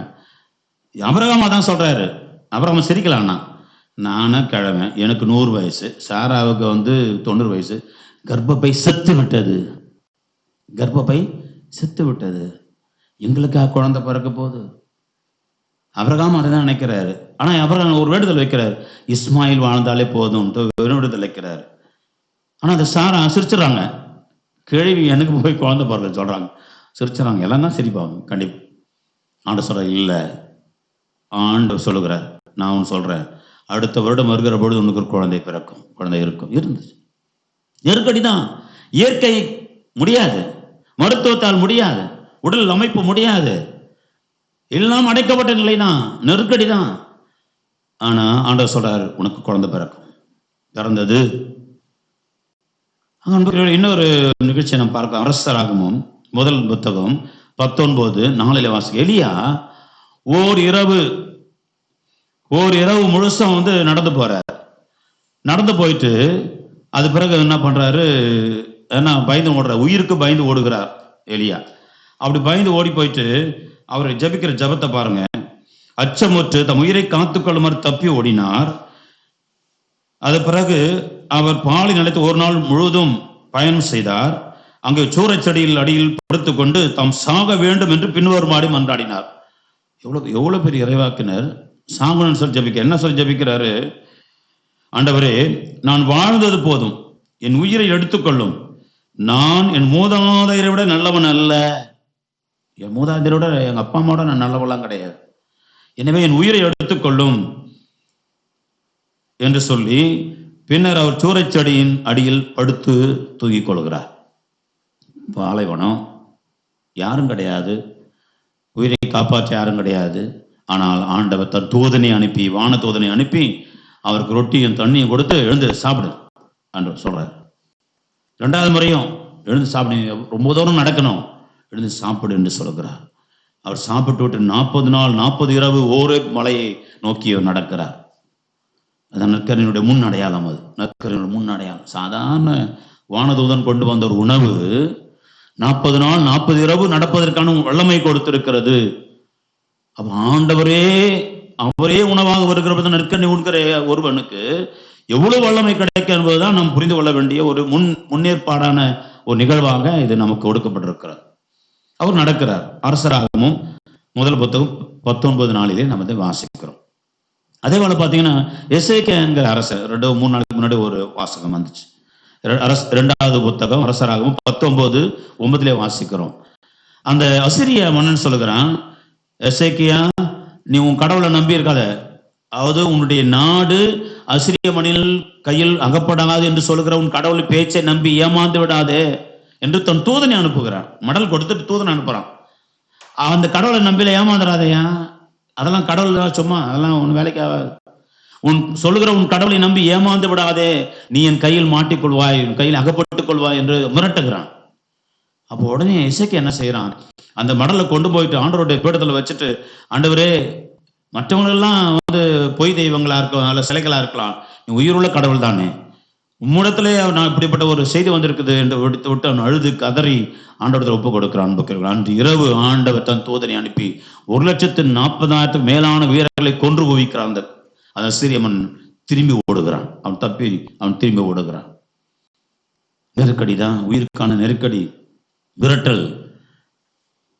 அபிரகாமா தான் சொல்றாரு. அபிரகாமா சிரிக்கலாம்னா, நானா கிழமை, எனக்கு 100 வயசு, சாராவுக்கு 90 வயசு, கர்ப்பப்பை செத்து விட்டது, கர்ப்பப்பை செத்து விட்டது, எங்களுக்காக குழந்தை பிறக்க போகுது. அபிரகாம் அதைதான் நினைக்கிறாரு. ஆனா அபிரகாம் ஒரு வேண்டுதல் வைக்கிறார், இஸ்மாயில் வாழ்ந்தாலே போதும் வேண்டுதல் வைக்கிறாரு. ஆனா அதை சாரா சிரிச்சுறாங்க. கேள்வி எனக்கு போய் குழந்தை பிறகு சொல்றாங்க, சிரிச்சுறாங்க. எல்லாம் தான் சிரிப்பாங்க கண்டிப்பா. ஆண்டவர் சொல்ற இல்ல, ஆண்டவர் சொல்லுகிறார், நான் ஒன்று சொல்றேன், அடுத்த வருடம் வருகிற பொழுது உனக்கு ஒரு குழந்தை பிறக்கும், குழந்தை இருக்கும். இருந்துச்சு. நெருக்கடி தான். இயற்கை முடியாது, மருத்துவத்தால் முடியாது, உடல் அமைப்பு முடியாது, எல்லாம் அடைக்கப்பட்ட நிலை தான், நெருக்கடி தான். ஆனா ஆண்டவர் சொல்றாரு, உனக்கு குழந்தை பிறக்கும். பிறந்தது. இன்னொரு நிகழ்ச்சியை நம்ம பார்க்க, அரசராகமும் முதல் புத்தகம் 19:4 வாசிக்க. எலியா ஓர் இரவு முழுசும் நடந்து போறார். நடந்து போயிட்டு அது பிறகு என்ன பண்றாரு, பயந்து ஓடுறார், உயிருக்கு பயந்து ஓடுகிறார் எலியா. அப்படி பயந்து ஓடி போயிட்டு அவர் ஜபிக்கிற ஜபத்தை பாருங்க. அச்சமுற்று தம் உயிரை காத்துக்கொள்ளுமாறு தப்பி ஓடினார். அது பிறகு அவர் பாலை நிலைத்து ஒரு நாள் முழுவதும் பயணம் செய்தார். அங்கே சூறைச் செடியில் அடியில் படுத்துக் கொண்டு தாம் சாக வேண்டும் என்று பின்வருமாறு மன்றாடினார். எவ்வளவு பெரிய இறைவாக்கினர். சாகணும்னு சொல்லி ஜபிக்க. என்ன சொல்லி ஜபிக்கிறாரு? ஆண்டவரே, நான் வாழ்ந்தது போதும், என் உயிரை எடுத்துக்கொள்ளும். நான் என் மூதாதையரை விட நல்லவன் அல்ல, என் மூதாதையரோட எங்க அப்பா அம்மாவோட நான் நல்லவெல்லாம் கிடையாது, எனவே என் உயிரை எடுத்துக்கொள்ளும் என்று சொல்லி பின்னர் அவர் சூறைச்செடியின் அடியில் படுத்து தூங்கிக் கொள்கிறார். பாலைவனம், யாரும் கிடையாது, உயிரை காப்பாற்ற யாரும் கிடையாது. ஆனால் ஆண்டவர் தன் தூதனை அனுப்பி, வான தூதனை அனுப்பி அவருக்கு ரொட்டியும் தண்ணியும் கொடுத்து எழுந்து சாப்பிடு ஆண்டவர் சொல்றாரு. 2வது முறையும் எழுந்து சாப்பிடு, ரொம்ப தூரம் நடக்கணும், எழுந்து சாப்பிடு என்று சொல்கிறார். அவர் சாப்பிட்டு விட்டு 40 நாள் 40 இரவு ஓரே மலையை நோக்கி நடக்கிறார். அதான் நற்கருணையுடைய முன் அடையாளம். அது நற்கருணையுடைய முன் அடையாளம். சாதாரண வானதூதன் கொண்டு வந்த ஒரு உணவு 40 நாள் 40 இரவு நடப்பதற்கான வல்லமை கொடுத்திருக்கிறது. அப்ப ஆண்டவரே அவரே உணவாக வருகிற நற்கருணை உண்கிற ஒருவனுக்கு எவ்வளவு வல்லமை கிடைக்கும் என்பதுதான் நாம் புரிந்து கொள்ள வேண்டிய ஒரு முன்னேற்பாடான ஒரு நிகழ்வாக இது நமக்கு கொடுக்கப்பட்டிருக்கிறார். அவர் நடக்கிறார். அரசராகமும் முதல் புத்தகம் 19:4 நாம் அதை வாசிக்கிறோம். அதே போல பாத்தீங்கன்னா எசேக்கியாங்கிற அரசர் 2-3 நாளுக்கு முன்னாடி ஒரு வாசகம் வந்துச்சு. இரண்டாவது புத்தகம் அரசராகவும் 19:9 வாசிக்கிறோம். அந்த அசிரிய மன்னன் சொல்லுகிறான், எசேக்கியா நீ உன் கடவுளை நம்பி இருக்காத, அதாவது உன்னுடைய நாடு அசிரிய மண்ணில் கையில் அகப்படாது என்று சொல்லுகிற உன் கடவுள் பேச்சை நம்பி ஏமாந்து விடாதே என்று தன் தூதனை அனுப்புகிறான். மடல் கொடுத்துட்டு தூதனை அனுப்புறான். அந்த கடவுளை நம்பில ஏமாந்துடாதையா, அதெல்லாம் கடவுள் சும்மா, அதெல்லாம் உன் வேலைக்கு ஆகாது. உன் சொல்லுகிற உன் கடவுளை நம்பி ஏமாந்து விடாதே, நீ என் கையில் மாட்டிக்கொள்வாய், உன் கையில் அகப்பட்டுக் கொள்வாய் என்று மிரட்டுகிறான். அப்போ உடனே எசேக்கியா என்ன செய்யறான், அந்த மடலை கொண்டு போயிட்டு ஆண்டவருடைய பீடத்துல வச்சுட்டு, ஆண்டவரே மற்றவங்க எல்லாம் பொய் தெய்வங்களா இருக்கலாம், அல்ல சிலைகளா இருக்கலாம், நீ உயிருள்ள கடவுள் தானே, உம்மிடத்திலே நான் இப்படிப்பட்ட ஒரு செய்தி வந்திருக்குது என்று விட்டு அவன் அழுது கதறி ஆண்டவரத்தில் ஒப்பு கொடுக்கிறான். அன்று இரவு ஆண்டவர் தன் தூதனை அனுப்பி 1,40,000 மேலான வீரர்களை கொன்று குவிக்கிறான். அந்த சிறியமன் திரும்பி ஓடுகிறான். அவன் திரும்பி ஓடுகிறான். நெருக்கடி தான், உயிருக்கான நெருக்கடி, விரட்டல்.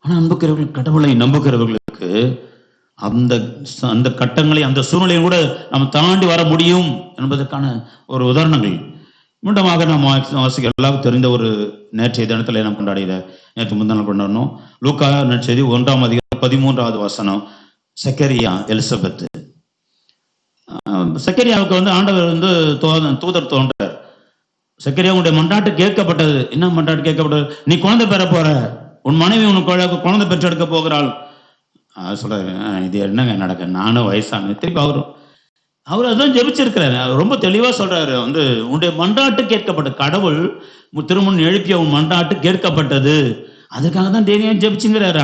ஆனா அன்புக்கிறவர்கள், கடவுளை நம்புகிறவர்களுக்கு அந்த கட்டங்களை, அந்த சூழ்நிலையை கூட நம்ம தாண்டி வர முடியும் என்பதற்கான ஒரு உதாரணங்கள். மீண்டுமாக நாம் வாசிக்க எல்லாரும் தெரிந்த ஒரு நேற்றைய தினத்தில் நம்ம கொண்டாடியத நேற்று முந்தாள் கொண்டாடணும். லூக்கா நற்செய்தி 1:13 வசனம். செக்கரியா எலிசபெத். செக்கரியாவுக்கு ஆண்டவர் தூதர் தோன்றார். செக்கரியா உன்னுடைய மன்றாட்டு கேட்கப்பட்டது. என்ன மன்றாட்டு கேட்கப்பட்டது? நீ குழந்தை பெற போற, உன் மனைவி உனக்கு குழந்தை பெற்றெடுக்க போகிறாள். சொல்றாரு, இது என்னங்க நடக்க, நானும் வயசான. திருப்பி அவர் அதான் ஜெபிச்சிருக்கிறாரு. அவர் ரொம்ப தெளிவா சொல்றாரு, உன்னுடைய மன்றாட்டு கேட்கப்பட்ட, கடவுள் திருமணம் எழுப்பிய உன் மன்றாட்டு கேட்கப்பட்டது, அதுக்காக தான் டெய்லியும் ஜெபிச்சுங்கிறாரு.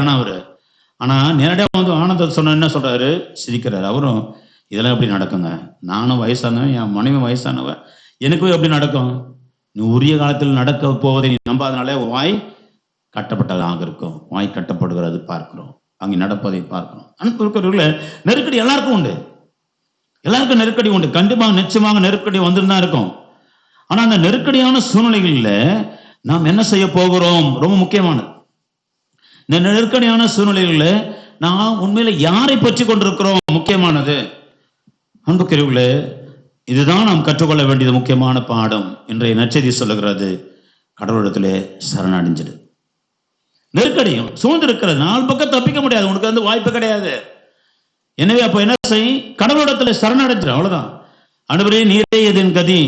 ஆனா நேரடியாக ஆனந்தத்தை சொன்ன என்ன சொல்றாரு, சிரிக்கிறாரு. அவரும் இதெல்லாம் எப்படி நடக்குங்க, நானும் வயசானவன், என் மனைவி வயசானவன், எனக்கும் எப்படி நடக்கும்? நீ உரிய காலத்தில் நடக்க போவதை நீ நம்பாதனாலே வாய் கட்டப்பட்டதாக இருக்கும். வாய் கட்டப்படுகிறது பார்க்கிறோம், அங்கே நடப்பதை பார்க்கிறோம். அனுப்புகிறவர்கள நெருக்கடி எல்லாருக்கும் உண்டு, எல்லாருக்கும் நெருக்கடி உண்டு. கண்டிப்பாக நிச்சயமாக நெருக்கடி வந்துதான் இருக்கும். ஆனா அந்த நெருக்கடியான சூழ்நிலைகள்ல நாம் என்ன செய்ய போகிறோம் ரொம்ப முக்கியமானது. இந்த நெருக்கடியான சூழ்நிலைகள்ல நாம் உண்மையில யாரை பற்றி கொண்டிருக்கிறோம் முக்கியமானது. அன்புக்குரியவர்களே, இதுதான் நாம் கற்றுக்கொள்ள வேண்டியது முக்கியமான பாடம். இன்றைய நற்செய்தி சொல்லுகிறது, கடவுளிடத்திலே சரணடைஞ்சிடு. நெருக்கடியும் சூழ்ந்திருக்கிறது, 4 பக்கம் தப்பிக்க முடியாது, உனக்கு வாய்ப்பு கிடையாது. எனவே அப்ப என்ன செய்யும், கடவுளிடத்துல சரணடைஞ்சிடும், அவ்வளவுதான். ஆண்டவரே நீரே எதின் கதி,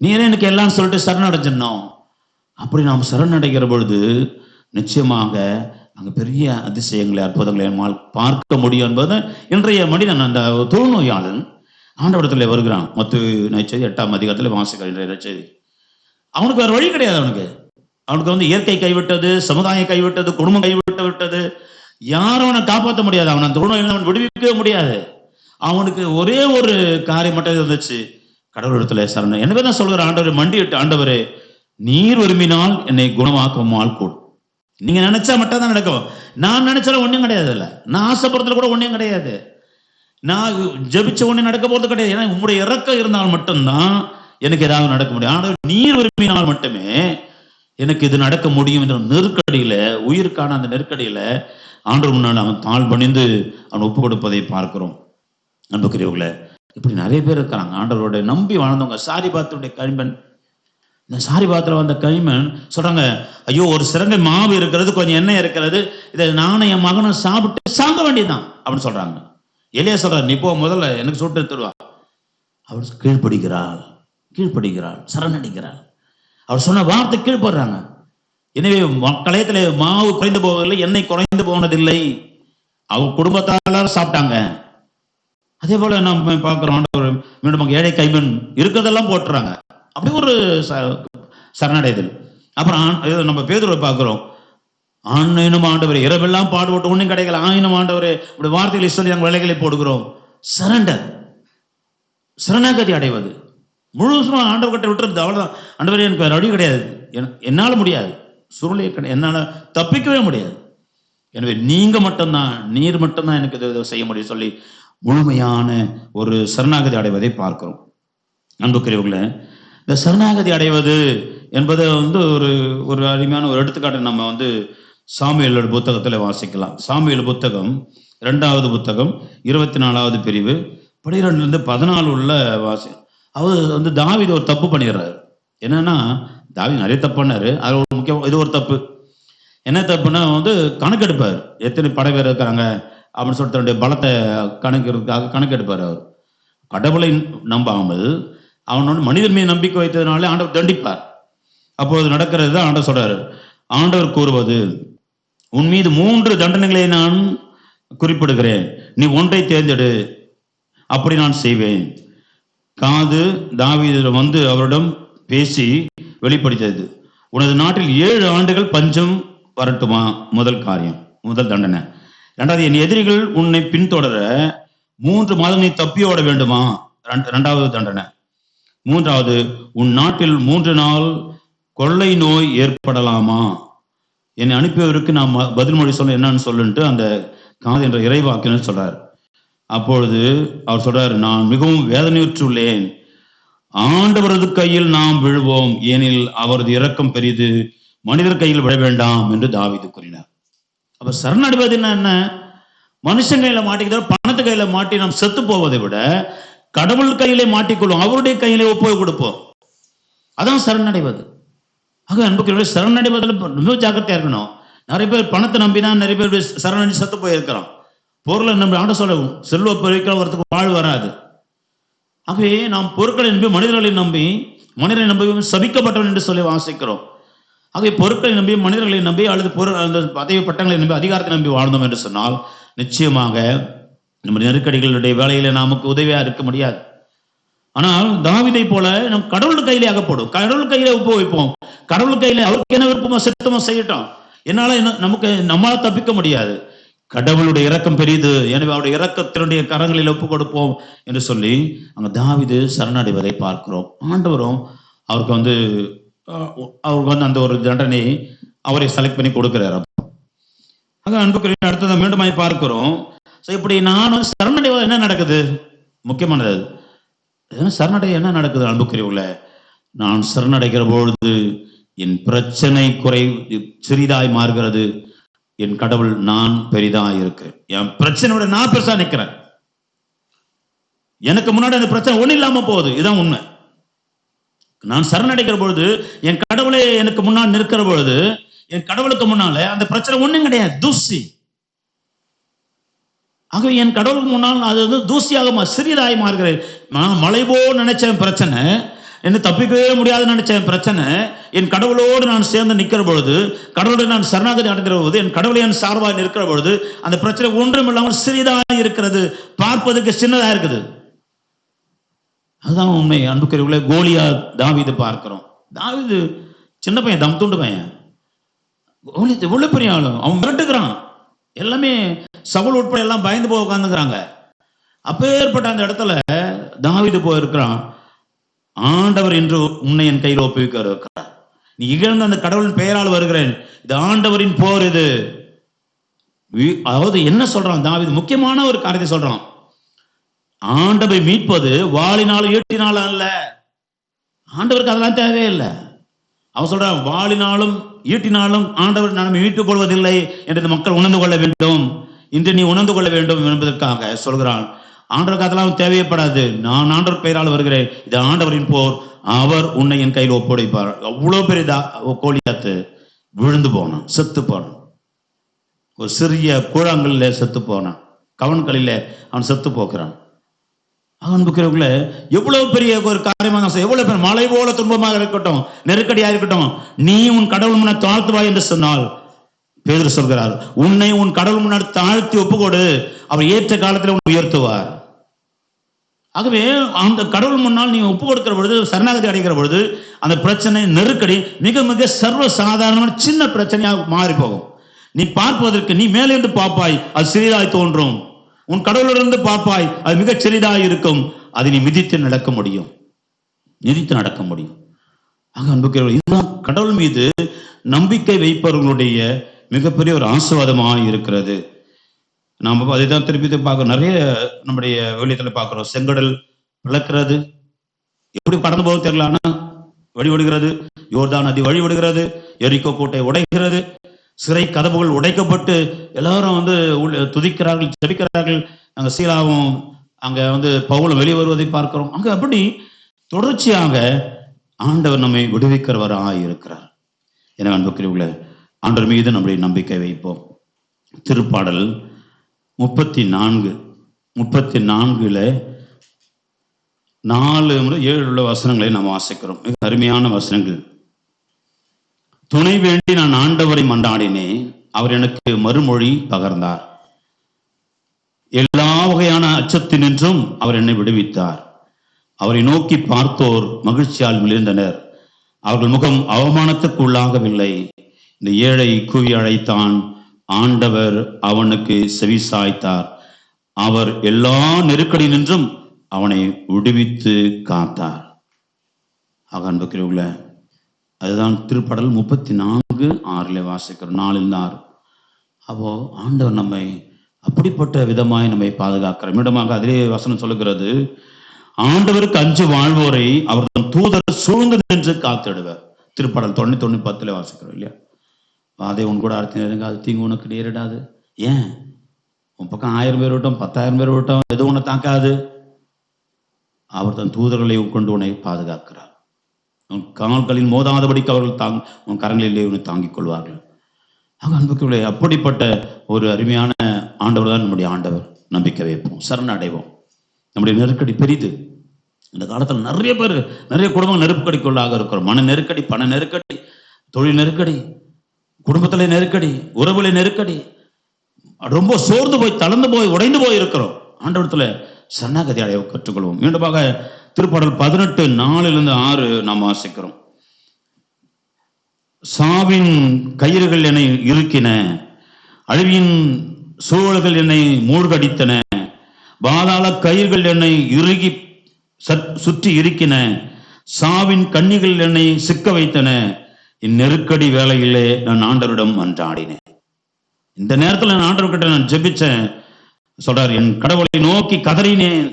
நீரே எனக்கு எல்லாம் சொல்லிட்டு சரணடைஞ்சிடணும். அப்படி நாம் சரணடைகிற பொழுது நிச்சயமாக அங்க பெரிய அதிசயங்களை, அற்புதங்களை நம்மால் பார்க்க முடியும் என்பது இன்றைய மனிதன். அந்த தொழுநோயாளன் ஆண்டவரிடத்துல வருகிறான். மத்தேயு நற்செய்தி 8ஆம் அதிகாரத்தில் வாசிக்கிற இன்றைய நற்செய்தி. அவனுக்கு வேற வழி கிடையாது. அவனுக்கு இயற்கை கைவிட்டது, சமுதாயம் கைவிட்டது, குடும்பம் கைவிட்டு விட்டது, யாரும் அவனை காப்பாற்ற முடியாது, அவன் தொழுநோயில் அவன் விடுவிக்கவே முடியாது. அவனுக்கு ஒரே ஒரு காரியம் மட்டும் இருந்துச்சு, கடவுளிடத்துல சரண. எனவே தான் சொல்கிற ஆண்டவர் மண்டியிட்டு, ஆண்டவரே நீர் விரும்பினால் என்னை குணமாக்கும் ஆள்கூடும். நீங்க நினைச்சா மட்டும் தான் நடக்கும். நான் நினைச்சாலும் ஒண்ணும் கிடையாது, இல்ல நான் ஆசைப்படுறதுல கூட ஒண்ணும் கிடையாது, நான் ஜபிச்ச ஒண்ணு நடக்க போறது கிடையாது. ஏன்னா உங்களுடைய இறக்கம் இருந்தால் மட்டும்தான் எனக்கு ஏதாவது நடக்க முடியும். ஆண்டவர் நீர் விரும்பினால் மட்டுமே எனக்கு இது நடக்க முடியும் என்ற நெருக்கடியில, உயிருக்கான அந்த நெருக்கடியில ஆண்டவர் முன்னால் அவன் தாழ் பணிந்து அவன் ஒப்பு கொடுப்பதை பார்க்கிறோம். அன்புக்குரியவர்களே, இப்படி நிறைய பேர் இருக்கிறாங்க ஆண்டவரோட நம்பி வாழ்ந்தவங்க. சாரிபாத்துடைய கைம்பெண், இந்த சாரிபாத்துல வந்த கைம்பெண் சொல்றாங்க, ஐயோ ஒரு சிறங்கை மாவு இருக்கிறது, கொஞ்சம் எண்ணெய் இருக்கிறது, இதை நானும் என் மகனும் சாப்பிட்டு சாங்க வேண்டியதுதான் அப்படின்னு சொல்றாங்க. எலியா சொல்றாரு, நீ போ, முதல்ல எனக்கு சுட்டு தருவா. அவள் கீழ்ப்படுகிறாள், சரணடைகிறாள். அவர் சொன்ன வார்த்தை கீழ்படுறாங்க. எனவே கலையத்திலே மாவு குறைந்து போவதில்லை, எண்ணெய் குறைந்து போனதில்லை. அவங்க குடும்பத்தால் சாப்பிட்டாங்க. அதே போல நம்ம பார்க்கிறோம், மீண்டும் ஏழை கைமண் இருக்கிறதெல்லாம் போட்டுறாங்க. அப்படி ஒரு சரணடைதல். அப்புறம் நம்ம பேதுருவை பார்க்கிறோம், ஆயினும் ஆண்டவரே, இரவெல்லாம் பாடுபட்டு ஒன்றும் கிடைக்கல, ஆயினும் ஆண்டவரே இப்படி வார்த்தைகளை சொல்லி நாங்கள் வேலைகளை போடுகிறோம். சரண்டர், சரணாகதி அடைவது, முழுசுமா ஆண்டவர் கிட்ட விட்டுறது. அவ்வளவுதான். ஆண்டவரே எனக்கு வேற வழி கிடையாது, என்னால முடியாது, சூழ்நிலை கிடையாது, என்னால தப்பிக்கவே முடியாது, எனவே நீங்க மட்டும்தான், நீர் மட்டும்தான் எனக்கு இதை செய்ய முடியும் சொல்லி முழுமையான ஒரு சரணாகதி அடைவதை பார்க்கிறோம். அன்புக்குரியவர்களே, இந்த சரணாகதி அடைவது என்பதை ஒரு அருமையான ஒரு எடுத்துக்காட்டு நம்ம சாமுவேல் புத்தகத்துல வாசிக்கலாம். சாமுவேல் புத்தகம் 2வது புத்தகம் 24வது பிரிவு 12 14 உள்ள வாசி. அவர் வந்து தாவீது ஒரு தப்பு பண்ணிடுறாரு. என்னன்னா, தாவீது நிறைய தப்பு பண்ணாரு. அது ஒரு முக்கியம். இது ஒரு தப்பு. என்ன தப்புன்னா வந்து கணக்கெடுப்பார். எத்தனை படை வீரர் இருக்காங்க அப்படின்னு சொல்லிட்டு தன்னுடைய பலத்தை கணக்கெடுப்பார். அவர் கடவுளை நம்பாமல் அவனோட மனிதன் மீது நம்பிக்கை வைத்ததுனால ஆண்டவர் தண்டிப்பார். அப்போது நடக்கிறது தான் ஆண்டவர் சொல்றாரு. ஆண்டவர் கூறுவது, உன் மீது 3 தண்டனைகளை நான் குறிப்பிடுகிறேன், நீ ஒன்றை தேர்ந்தெடு, அப்படி நான் செய்வேன். காது தாவீது வந்து அவரிடம் பேசி வெளிப்படுத்தியது, உனது நாட்டில் 7 ஆண்டுகள் பஞ்சம் வரட்டுமா? முதல் காரியம், முதல் தண்டனை. 2வது, என் எதிரிகள் உன்னை பின்தொடர 3 மாதம் நீ தப்பியோட வேண்டுமா? 2வது தண்டனை. 3வது, உன் நாட்டில் 3 நாள் கொள்ளை நோய் ஏற்படலாமா? என்னை அனுப்பியவருக்கு நான் பதில் மொழி சொல்ல என்னன்னு சொல்லுன்ட்டு அந்த காது என்ற இறைவாக்கினர் சொல்றார். அப்பொழுது அவர் சொல்றாரு, நான் மிகவும் வேதனையுற்றுள்ளேன், ஆண்டவரது கையில் நாம் விழுவோம், ஏனில் அவரது இரக்கம் பெரிது, மனிதர் கையில் விழ வேண்டாம் என்று தாவீது கூறினார். அப்ப சரணடைவது என்ன? மனுஷன் கையில மாட்டிக்கிற பணத்து கையில மாட்டி நாம் செத்து போவதை விட கடவுள் கையிலே மாட்டிக்கொள்ளும், அவருடைய கையிலே ஒப்பு கொடுப்போம். அதான் சரணடைவது. ஆக அன்புக்குரிய சரணடைவதில் ரொம்ப ஜாக்கிரதையா இருக்கணும். நிறைய பேர் பணத்தை நம்பிதான் நிறைய பேர் சரணடை செத்து போயிருக்கிறோம். பொருளை நம்பி ஆண்ட சொல்ல செல்வ பெருக்கிறவருக்கு வாழ் வராது. ஆகவே நாம் பொருட்களை நம்பி மனிதர்களை நம்பி சபிக்கப்பட்டவன் என்று சொல்லி வாசிக்கிறோம். ஆகவே பொருட்களை நம்பி மனிதர்களை நம்பி அல்லது அந்த பதவி பட்டங்களை நம்பி அதிகாரத்தை நம்பி வாழ்ந்தோம் என்று சொன்னால் நிச்சயமாக நம்ம நெருக்கடிகளுடைய வேலையில நமக்கு உதவியா இருக்க முடியாது. ஆனால் தாவீதை போல நம் கடவுள் கையிலே அகப்படும், கடவுள் கையில ஒப்பு வைப்போம், கடவுள் கையில அவருக்கு என்ன விருப்பமோ சித்தமோ செய்யட்டும். என்னால நம்மளால தப்பிக்க முடியாது. கடவுளுடைய இரக்கம் பெரியது, எனவே அவருடைய இரக்கத்தினுடைய கரங்களில் ஒப்பு கொடுப்போம் என்று சொல்லி அங்க தாவீது சரணடைவதை பார்க்கிறோம். ஆண்டவரும் அவருக்கு வந்து அந்த ஒரு தண்டனை அவரை செலக்ட் பண்ணி கொடுக்கிறார். அன்புக்குரிய அடுத்ததை மீண்டும் பார்க்கிறோம். இப்படி நானும் சரணடைவது என்ன நடக்குது? முக்கியமானது சரணடை என்ன நடக்குது அன்புக்குரியவர்களே? நான் சரணடைகிற பொழுது என் பிரச்சனை சிறிதாய் மாறுகிறது, என் கடவுள் நான் பெரிதாய் இருக்கிறேன். என் பிரச்சனையோட நான் பெருசா நிற்கிறேன். எனக்கு முன்னாடி அந்த பிரச்சனை ஒண்ணு இல்லாம போகுது. இதுதான் உண்மை. நான் சரணடைகிற பொழுது என் கடவுளே எனக்கு முன்னால் நிற்கிற பொழுது என் கடவுளுக்கு முன்னால அந்த பிரச்சனை ஒண்ணும் கிடையாது, தூசி. ஆகவே என் கடவுளுக்கு முன்னால் அது வந்து தூசியாக சிறியதாய் மாறுகிறேன். நான் மலை போல் நினைச்ச பிரச்சனை, என்ன தப்பிக்கவே முடியாது நினைச்ச பிரச்சனை, என் கடவுளோடு நான் சேர்ந்து நிற்கிற பொழுது, கடவுளோடு நான் சரணாகதி அடைகிற பொழுது, என் கடவுளை என் சார்பாக நிற்கிற பொழுது அந்த பிரச்சனை ஒன்றும் இல்லாமல் சிறிதாக இருக்கிறது, பார்ப்பதற்கு சின்னதா இருக்குது. அதுதான் உண்மை அன்புக்குரியவர்களே. கோலியாத் தாவீது பார்க்கிறோம். தாவீது சின்ன பையன், தம் துண்டு பையன், கோலியாத் எவ்வளவு பெரிய ஆளு. அவன் மிரட்டுக்கிறான். எல்லாமே சவுல் உட்பட எல்லாம் பயந்து போய் உட்கார்ந்துக்கிறாங்க. அப்பேற்பட்ட அந்த இடத்துல தாவீது போயிருக்கிறான். ஆண்டவர் என்று உன்னை என் கையில் ஒப்புவிக்கிறார். நீ இகழ்ந்த அந்த கடவுளின் பெயரால் வருகிறேன், இது ஆண்டவரின் போர். இது அதாவது என்ன சொல்றான் தாவீது? முக்கியமான ஒரு காரியத்தை சொல்றான். ஆண்டவரை மீட்பது வாளினாலும் ஈட்டினாலும் அல்ல. ஆண்டவருக்கு அதெல்லாம் தேவையில்லை. அவன் சொல்றான், வாளினாலும் ஈட்டினாலும் ஆண்டவர் நாம் மீட்டுக் கொள்வதில்லை என்று மக்கள் உணர்ந்து கொள்ள வேண்டும். இன்று நீ உணர்ந்து கொள்ள வேண்டும் என்பதற்காக சொல்கிறான். ஆண்டவருக்கு அதெல்லாம் தேவைப்படாது. நான் ஆண்டவர் பெயரால் வருகிறேன், இது ஆண்டவரின் போர், அவர் உன்னை என் கையில் ஒப்படைப்பார். அவ்வளவு பெரிய கோலியாத்து விழுந்து போனான், செத்து போனான். ஒரு சிறிய கூழாங்கல்ல செத்து போனான், கவன்களில அவன் செத்து போகிறான். அன்புக்குரியவர்களே, எவ்வளவு பெரிய ஒரு காரியமாக, எவ்வளவு பெரிய மலை போல துன்பமாக இருக்கட்டும், நெருக்கடியா இருக்கட்டும், நீ உன் கடவுள் முன்னாடி தாழ்த்துவாய் என்று சொன்னால் பேதுரு சொல்கிறார், உன்னை உன் கடவுள் முன்னாடி தாழ்த்தி ஒப்புக்கொடு, அவர் ஏற்ற காலத்தில் உன்னை உயர்த்துவார். ஆகவே அந்த கடவுள் முன்னால் நீ ஒப்பு கொடுக்கிற பொழுது, சரணாகதி அடைகிற பொழுது அந்த பிரச்சனை நெருக்கடி மிக மிக சர்வ சாதாரணமான சின்ன பிரச்சனையாக மாறி போகும். நீ பார்ப்பதற்கு நீ மேலிருந்து பார்ப்பாய், அது சிறிதாய் தோன்றும். உன் கடவுளிலிருந்து பார்ப்பாய், அது மிகச் சிறிதாய் இருக்கும். அதை நீ மிதித்து நடக்க முடியும். ஆக அன்புக்குரியவர்களே, இதுதான் கடவுள் மீது நம்பிக்கை வைப்பவர்களுடைய மிகப்பெரிய ஒரு ஆசீர்வாதமாக இருக்கிறது. நாம அதை தான் திருப்பி பார்க்கிறோம். நிறைய நம்முடைய வெளியத்துல பார்க்கிறோம். செங்கடல் பிளக்கிறது, எப்படி கடந்து போக தெரியல, ஆனா வழிவிடுகிறது. யோர்தான் நதி வழிவிடுகிறது. எரிக்கோ கோட்டை உடைகிறது. சிறை கதவுகள் உடைக்கப்பட்டு எல்லாரும் துதிக்கிறார்கள், ஜெபிக்கிறார்கள். நாங்கள் சீலாவும் அங்க பவுல் வெளியே வருவதை பார்க்கிறோம். அங்க அப்படி தொடர்ச்சியாக ஆண்டவர் நம்மை விடுவிக்கிறவராக இருக்கிறார். எனவே அன்புக்குரியவர்களே, ஆண்டவர் மீது நம்முடைய நம்பிக்கை வைப்போம். திருப்பாடல் 34 4 முதல் 7 உள்ள வசனங்களை நாம் வாசிக்கிறோம். மிக அருமையான வசனங்கள். துணை வேண்டி நான் ஆண்டவரை மன்றாடினேன், அவர் எனக்கு மறுமொழி பகர்ந்தார். எல்லா வகையான அச்சத்தினின்றும் அவர் என்னை விடுவித்தார். அவரை நோக்கி பார்த்தோர் மகிழ்ச்சியால் விழுந்தனர், அவர்கள் முகம் அவமானத்துக்கு உள்ளாகவில்லை. இந்த ஏழை கூவி அழைத்தான், ஆண்டவர் அவனுக்கு செவிசாய்த்தார். அவர் எல்லா நெருக்கடி நின்றும் அவனை விடுவித்து காத்தார். அன்புக்குரியவர்களே, அதுதான் திருப்பாடல் 34:6 வாசிக்கிறோம். 4-6. அப்போ ஆண்டவர் நம்மை அப்படிப்பட்ட விதமாய் நம்மை பாதுகாக்கிறார். மீடமாக அதிலே வசனம் சொல்லுகிறது, ஆண்டவருக்கு அஞ்சு வாழ்வோரை அவர் தூதர் சூழ்ந்து நின்று காத்திடுவார். திருப்பாடல் 91:10 வாசிக்கிறோம் இல்லையா? வாதை உன் கூட அர்த்தம், அது தீங்கு உனக்கு நேரிடாது. ஏன்? உன் பக்கம் 1000 பேர் விட்டோம், 10,000 பேர் விட்டோம், எதுவும் உன்னை தாக்காது. அவர் தன் தூதர்களை கொண்டு உன்னை பாதுகாக்கிறார். உன் கால்களில் மோதாதபடிக்கு அவர்கள் உன் கரங்களிலே உன்னை தாங்கிக் கொள்வார்கள். அன்புக்குள்ளே அப்படிப்பட்ட ஒரு அருமையான ஆண்டவர் தான் நம்முடைய ஆண்டவர். நம்பிக்கை வைப்போம், சரண அடைவோம். நம்முடைய நெருக்கடி பெரிது. இந்த காலத்தில் நிறைய பேர், நிறைய குடும்பம் நெருக்கடிக்குள்ளாக இருக்கிறோம். மன நெருக்கடி, பண நெருக்கடி, தொழில் நெருக்கடி, குடும்பத்திலே நெருக்கடி, உறவுல நெருக்கடி, ரொம்ப சோர்ந்து போய், தளர்ந்து போய், உடைந்து போய் இருக்கிறோம். ஆண்டவரத்துல சரணாகதி அடைய கற்றுக்கொள்வோம். மீண்டுமாக திருப்பாடல் 18:4-6 நாம் வாசிக்கிறோம். சாவின் கயிறுகள் என்னை இறுக்கின, அழிவின் சூழல்கள் என்னை மூழ்கடித்தன, பாதாள கயிறுகள் என்னை இறுகி சுற்றி இருக்கின, சாவின் கண்ணிகள் என்னை சிக்க வைத்தன. இந்நெருக்கடி வேளையிலே நான் ஆண்டவரிடம் மன்றாடினேன். இந்த நேரத்தில் நான் ஆண்டவர்கிட்ட நான் ஜெபிச்சேன். சொல்றார், என் கடவுளை நோக்கி கதறினேன்,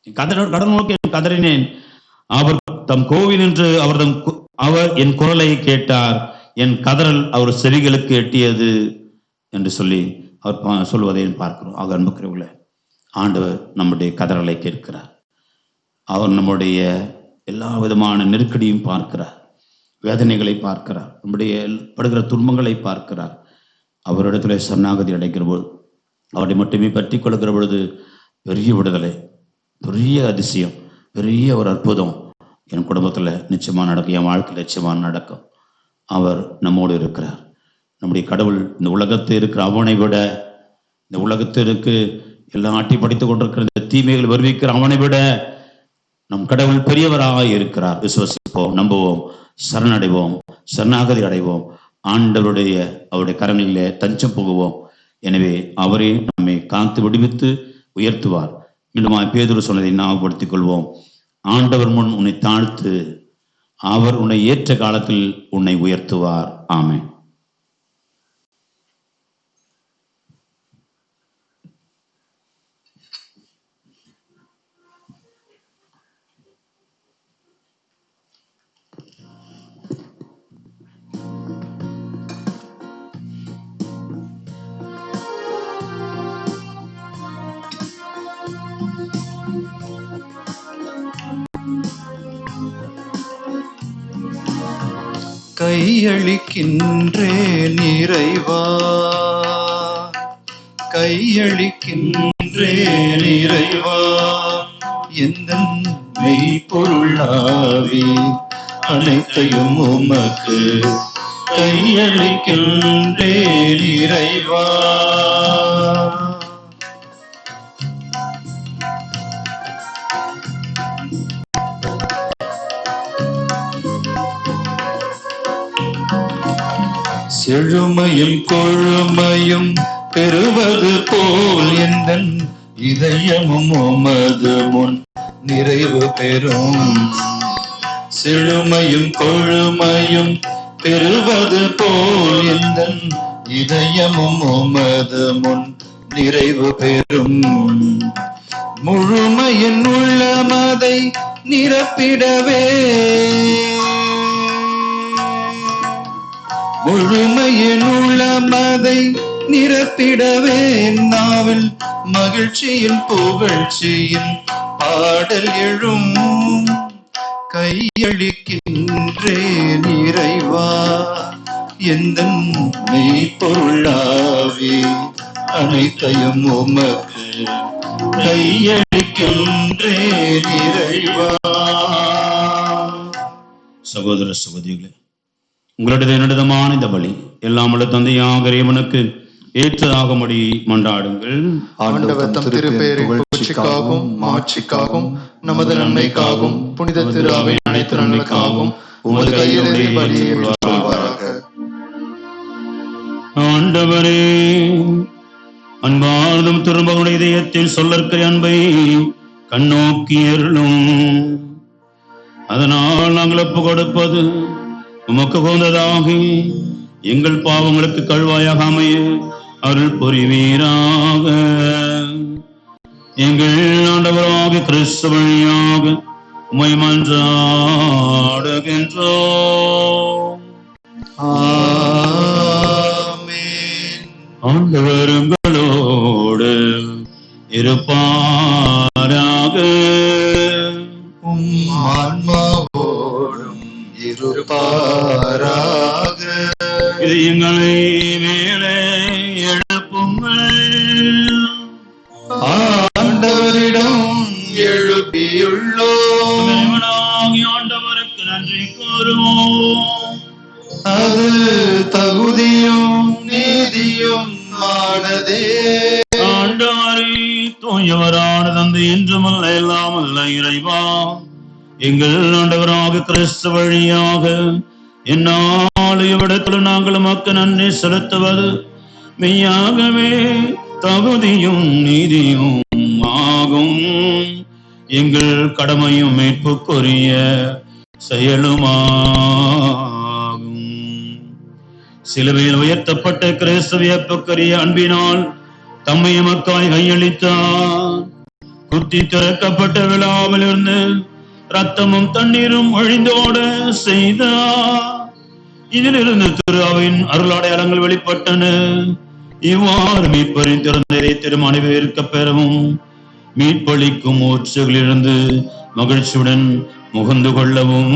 கடவுள் நோக்கி கதறினேன். அவர் தம் கோவில் என்று அவர் என் குரலை கேட்டார், என் கதறல் அவர் செவிகளுக்கு எட்டியது என்று சொல்லி அவர் சொல்வதை பார்க்கிறோம். ஆக அன்புக்குரியவர்களே, ஆண்டவர் நம்முடைய கதறலை கேட்கிறார். அவர் நம்முடைய எல்லா விதமான நெருக்கடியும் பார்க்கிறார், வேதனைகளை பார்க்கிறார், நம்முடைய படுகிற துன்பங்களை பார்க்கிறார். அவரிடத்துல சரணாகதி அடைக்கிற போது, அவரை மட்டுமே பற்றி கொள்கிற பொழுது பெரிய விடுதலை, பெரிய அதிசயம், பெரிய ஒரு அற்புதம் என் குடும்பத்துல நிச்சயமா நடக்கும், என் வாழ்க்கையில் நிச்சயமா நடக்கும். அவர் நம்மோடு இருக்கிறார். நம்முடைய கடவுள் இந்த உலகத்தில் இருக்கிற அவனை விட, இந்த உலகத்திற்கு எல்லா ஆட்டி படித்துக் கொண்டிருக்கிற இந்த தீமைகள் வருவிக்கிற அவனை விட நம் கடவுள் பெரியவராக இருக்கிறார். விசுவசிப்போம், நம்புவோம், சரணடைவோம், சரணாகதி அடைவோம். அவருடைய கரங்களிலே தஞ்சம் புகுவோம். எனவே அவரே நம்மை காத்து விடுவித்து உயர்த்துவார். மீண்டும் பேதுரு சொன்னதை ஞாபகப்படுத்திக் கொள்வோம். ஆண்டவர் முன் உன்னை தாழ்த்து, அவர் உன்னை ஏற்ற காலத்தில் உன்னை உயர்த்துவார். ஆமென். கையளிக்கின்றேன் இறைவா, கையளிக்கின்றேன் இறைவா, எந்தன் மெய்ப்பொருளாவி அனைத்தையும் உமக்கு கையளிக்கின்றேன் இறைவா. செழுமையும் கொழுமையும் பெறுவது போல் எந்தன் இதயமும் உமது முன் நிறைவு பெறும். செழுமையும் கொழுமையும் பெறுவது போல் எந்தன் இதயமும் உமது முன் நிறைவு பெறும். முழுமையின் உள்ளமதை நிரப்பிடவே, முழுமையின் உள்ளமதை நிரப்பிடவே நாவில் மகிழ்ச்சியின் புகழ்ச்சியின் பாடல் எழும். கையளிக்கின்றேன் இறைவா எந்தன் மெய்ப்பொருளாவே, அனைத்தையும் உமக்கு கையளிக்கின்றேன் இறைவா. சகோதர சகோதரிகளே, உங்களுடைய என்னிடமான இந்த பலி எல்லாம் உள்ள தந்தையாக இறைவனுக்கு ஏற்றதாகும்படி மன்றாடுங்கள். ஆண்டவர் தம் திருப்பெயரின் புகழ்ச்சிக்காகவும் மாட்சிக்காகவும் நமது நன்மைக்காகவும் புனித திரு அவையின் அனைத்து நன்மைக்காகவும் உமது கையிலே பலியை ஏற்றுக்கொள்வாராக. ஆண்டவரே, அன்பார்ந்தும் திரும்பவுடைய இதயத்தில் சொல்லற்க அன்பை கண்ணோக்கி அருளும். அதனால் நாங்கள் ஒப்பு கொடுப்பது உமக்கு உகந்ததாகி எங்கள் பாவங்களுக்கு கழுவாயாக அமைய அருள் புரிவீராக. எங்கள் ஆண்டவராகிய கிறிஸ்து வழியாக உம்மை மன்றாடுகின்றோம். ஆமென். ஆண்டவர் உங்களோடு இருப்பாராக. உம் ஆன்மாவோடும் இருப்பாராக. இது எங்களை மேலே எழுப்புங்கள். ஆண்டவரிடம் எழுப்பியுள்ளோம், தேவனாகிய ஆண்டவருக்கு நன்றி கூறுவோம். அது தகுதியும் நீதியும் ஆனதே. ஆண்டவரே, தூயவரான தந்தை என்றுமல்ல எல்லாமல்ல இறைவா, எங்கள் ஆண்டவராக கிறிஸ்து வழியாக என்னால் இவ்விடத்தில் நாங்கள் உமக்கு நன்றி செலுத்துவது மெய்யாகவே தகுதியும் நீதியும் ஆகும். எங்கள் கடமையும் மீட்புக்குரிய செயலுமாகும். சிலுவையில் உயர்த்தப்பட்ட கிறிஸ்து வியப்புக்குரிய அன்பினால் தம்மை எமக்காய் கையளித்தார். குத்தி திறக்கப்பட்ட விழாவில் இருந்து ரத்தமும் தண்ணீரும் ஒழிந்தோட செய்தார். இதிலிருந்து திரு அவையின் அருளாடையாளங்கள் வெளிப்பட்டன. இவ்வாறு மீட்பரின் திறந்தரை திரும் அனைவருக்க பெறவும் மீட்பளிக்கும் ஊற்றுகளிலிருந்து மகிழ்ச்சியுடன் முகந்து கொள்ளவும்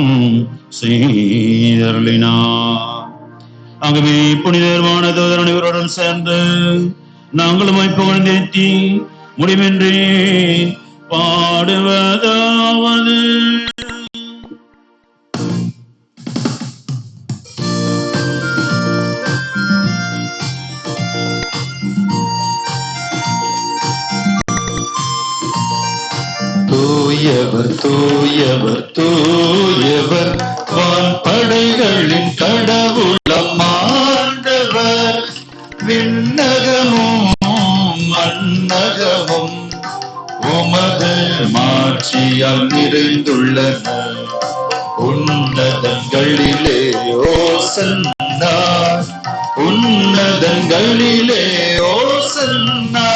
செய்தருளினார். ஆகவே புனிதர்வான தூதர் அனைவருடன் சேர்ந்து நாங்களும் புகழ்ந்தேத்தி முடிவின்றி பாடுவதாவது. தூயவர் தூயவர் தூயவர் வான்படைகளின் கடவுளம் ஆண்டவர். விண்ணகமும் மண்ணகமும் உமது மாட்சியால் நிறைந்துள்ளன. உன்னதங்களிலே ஓசன்னா, உன்னதங்களிலே ஓசன்னா.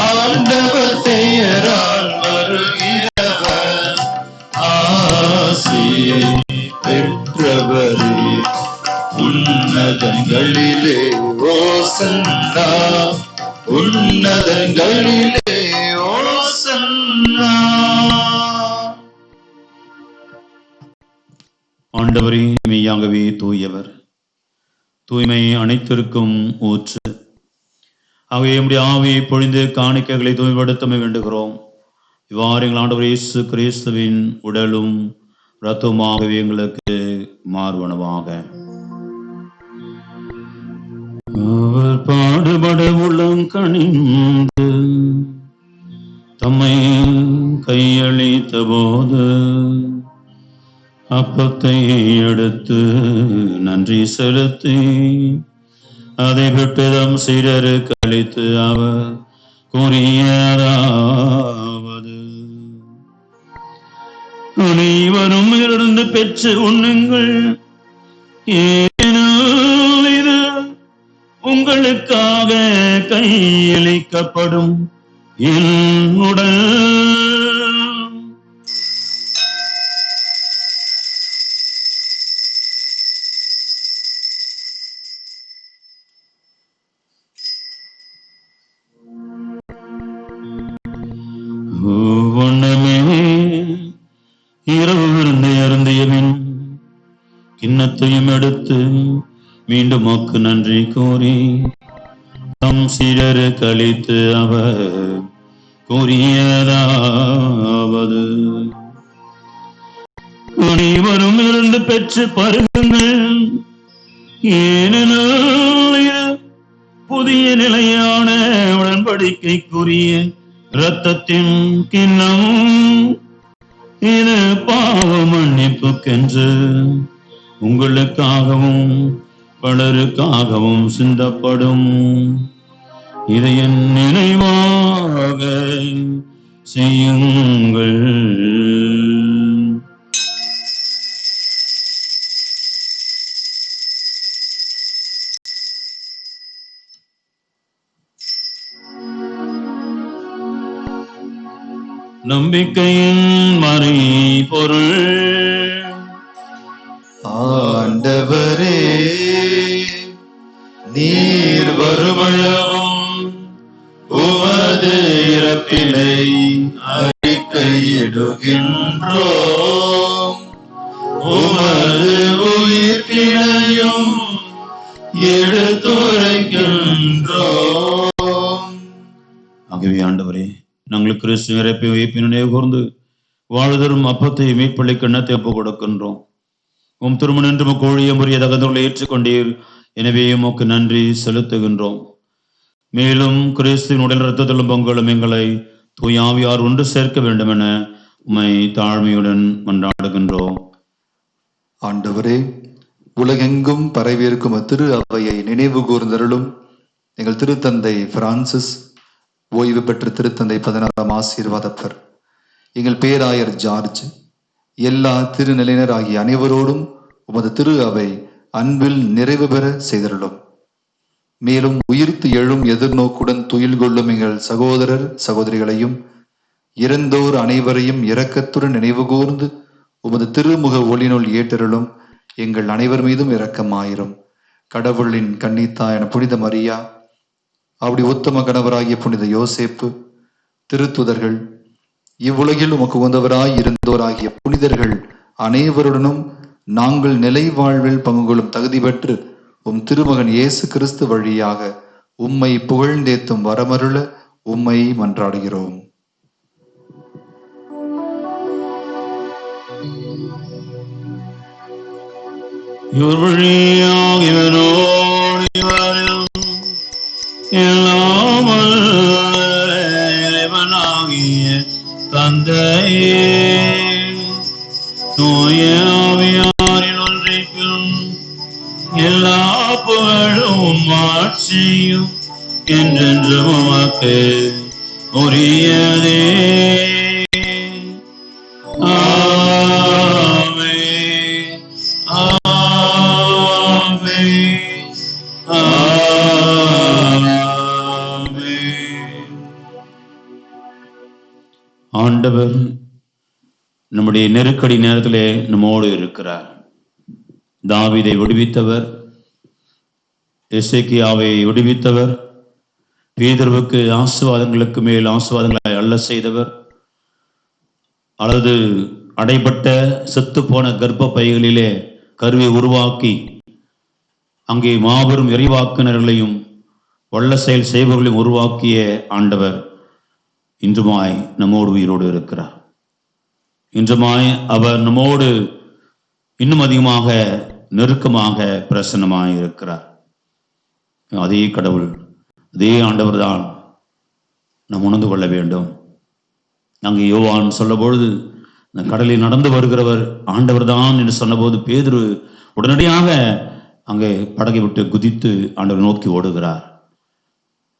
ஆண்டவர் பெயரால் வருகிறவர் ஆசி பெற்றவரே. உன்னதங்களிலே ஓசன்னா, உன்னதங்களிலே ஓசன்னா. ஆண்டவரே, மெய்யாகவே தூயவர், தூய்மை அனைத்திற்கும் ஊற்று. ஆகவே நம்முடைய ஆவியை பொழிந்து காணிக்கைகளை தூய்மைப்படுத்த வேண்டுகிறோம். இவ்வாறு எங்கள் ஆண்டவர் இயேசு கிறிஸ்துவின் உடலும் இரத்தமாகவே எங்களுக்கு மாறுவனவாக. அவர் பாடுபட உள்ளம் கனிந்து தம்மை கையளித்த போது அப்பத்தை எடுத்து நன்றி செலுத்தி அதை விட்டு தம் சீடருக்கு அளித்து அவர் கூறியதாவது: அனைவரும் இருந்து பெற்று உண்ணுங்கள், ஏனெனில் இது உங்களுக்காக கையளிக்கப்படும் என் உடல். அருந்தியபின் கிண்ணத்தையும் எடுத்து மீண்டும் உமக்கு நன்றி கூறி தம் சீடருக்கு அளித்து அவர் கூறியதாவது, அனைவரும் இருந்து பெற்று பருகுங்கள், ஏனெனில் இது புதிய நிலையான உடன்படிக்கைக்குரிய இரத்தத்தின் கிண்ணம், இது பாவ மன்னிப்புக்கென்று உங்களுக்காகவும் பலருக்காகவும் சிந்தப்படும். இதை என் நினைவாக செய்யுங்கள். நம்பிக்கையின் மறை பொருள். ஆண்டவரே, நீர் வருமளவும் உமது இறப்பினை அறிக்கையிடுகின்றோம், உமது உயிர்ப்பினையும் எடுத்துரைக்கின்றோம். ஆகவே ஆண்டவரே, நாங்கள் கிறிஸ்து இறப்பை உயிர்ப்பினை நினைவு கூர்ந்து வாழ்தரும் அப்பத்தை மீட்பள்ளி கிண்ணத்தை ஒப்புக் கொடுக்கின்றோம். உம் திருமணம் என்று கோழிய முறைய தகவல்களை ஏற்றுக்கொண்டீர், எனவே உமக்கு நன்றி செலுத்துகின்றோம். மேலும் கிறிஸ்துவின் உடல் இரத்தத்திலும் பங்களும் எங்களை தூயாவியார் ஒன்று சேர்க்க வேண்டும் என உம்மை தாழ்மையுடன் மன்றாடுகின்றோம். ஆண்டவரே, உலகெங்கும் பரவியிருக்கும் திரு அவையை நினைவு கூர்ந்தருளும். எங்கள் திருத்தந்தை பிரான்சிஸ், ஓய்வு பெற்ற திருத்தந்தை 16ஆம் ஆசீர்வாதப்பர், எங்கள் பேராயர் ஜார்ஜ், எல்லா திருநிலையினர் ஆகிய அனைவரோடும் உமது திரு அவை அன்பில் நிறைவு பெற செய்தருளும். மேலும் உயிர்த்து எழும் எதிர்நோக்குடன் துயில் கொள்ளும் எங்கள் சகோதரர் சகோதரிகளையும் இறந்தோர் அனைவரையும் இரக்கத்துடன் நினைவு கூர்ந்து உமது திருமுக ஒளினுள் ஏற்றருளும். எங்கள் அனைவர் மீதும் இரக்கமாயிரும். கடவுளின் கன்னித்தாயான புனித மரியா, அப்படி உத்தம கணவராகிய புனித யோசேப்பு, திருத்துதர்கள், இவ்வுலகில் உமக்கு உகந்தவராய் இருந்தோராகிய புனிதர்கள் அனைவருடனும் நாங்கள் நிலை வாழ்வில் பங்கு கொள்ளும் தகுதி பெற்று உம் திருமகன் இயேசு கிறிஸ்து வழியாக உம்மை புகழ்ந்தேத்தும் வரமருள உம்மை மன்றாடுகிறோம். இவர் வழியாக இவரோடு இவரில் எல்லாம் இறைவனாகிய தந்தையே, தூய ஆவியாரின் ஒன்றைக்கும் எல்லா புகழும் ஆட்சியும் என்றென்று உமக்கு உரியதே. ஆமென், ஆமென், ஆமென். ஆண்டவர் நம்முடைய நெருக்கடி நேரத்திலே நம்மோடு இருக்கிறார். தாவீதை விடுவித்தவர், எசேக்கியாவை விடுவித்தவர், பேதுருவுக்கு ஆசீர்வாதங்களுக்கு மேல் ஆசீர்வாதங்களை அள்ள செய்தவர், அல்லது அடைபட்ட செத்துப்போன கர்ப்ப பைகளிலே கருவை உருவாக்கி அங்கே மாபெரும் இறைவாக்குனர்களையும் வல்ல செயல் செய்பவர்களையும் உருவாக்கிய ஆண்டவர் இன்றுமாய் நம்மோடு உயிரோடு இருக்கிறார். இன்றுமாய் அவர் நம்மோடு இன்னும் அதிகமாக நெருக்கமாக பிரசன்னமாக இருக்கிறார். அதே கடவுள், அதே ஆண்டவர் தான் நாம் உணர்ந்து கொள்ள வேண்டும். அங்கே யோவான் சொல்ல பொழுது இந்த கடலில் நடந்து வருகிறவர் ஆண்டவர் தான் என்று சொன்னபோது பேதுரு உடனடியாக அங்கே படகை விட்டு குதித்து ஆண்டவர் நோக்கி ஓடுகிறார்.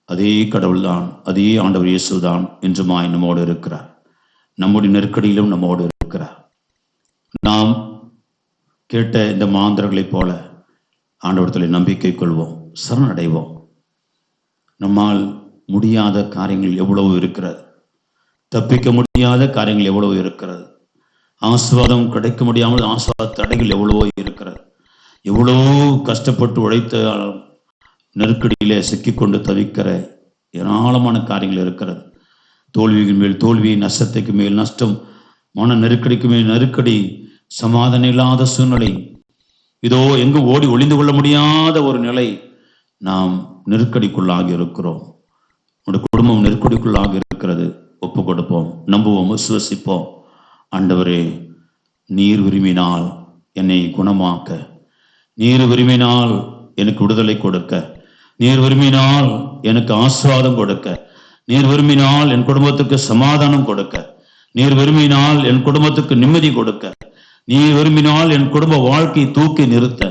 அதே கடவுள் தான், அதே ஆண்டவர் இயேசு தான் இன்றுமாய் நம்மோடு இருக்கிறார். நம்முடைய நெருக்கடியிலும் நம்மோடு இருக்கிறார். நாம் கேட்ட இந்த மாந்தர்களைப் போல ஆண்டவரத்தில் நம்பிக்கை கொள்வோம், சரணடைவோம். நம்மால் முடியாத காரியங்கள் எவ்வளவு இருக்கிறது, தப்பிக்க முடியாத காரியங்கள் எவ்வளவு இருக்கிறது, ஆசீர்வாதம் கிடைக்க முடியாமல் ஆசீர்வாத தடைகள் எவ்வளவோ இருக்கிறது. எவ்வளவோ கஷ்டப்பட்டு உழைத்த நெருக்கடியிலே சிக்கிக்கொண்டு தவிக்கிற ஏராளமான காரியங்கள் இருக்கிறது. தோல்வியின் மேல் தோல்வி, நஷ்டத்துக்கு மேல் நஷ்டம், மன நெருக்கடிக்கு மேல் நெருக்கடி, சமாதானம் இல்லாத சூழ்நிலை, இதோ எங்கு ஓடி ஒளிந்து கொள்ள முடியாத ஒரு நிலை, நாம் நெருக்கடிக்குள்ளாகி இருக்கிறோம். நம்முடைய குடும்பம் நெருக்கடிக்குள்ளாக இருக்கிறது. ஒப்பு கொடுப்போம், நம்புவோம், விசுவசிப்போம். ஆண்டவரே, நீர் விரும்பினால் என்னை குணமாக்க, நீர் விரும்பினால் எனக்கு விடுதலை கொடுக்க, நீர் விரும்பினால் எனக்கு ஆசீர்வாதம் கொடுக்க, நீர் விரும்பினால் என் குடும்பத்துக்கு சமாதானம் கொடுக்க, நீர் விரும்பினால் என் குடும்பத்துக்கு நிம்மதி கொடுக்க, நீ விரும்பினால் என் குடும்ப வாழ்க்கையை தூக்கி நிறுத்த,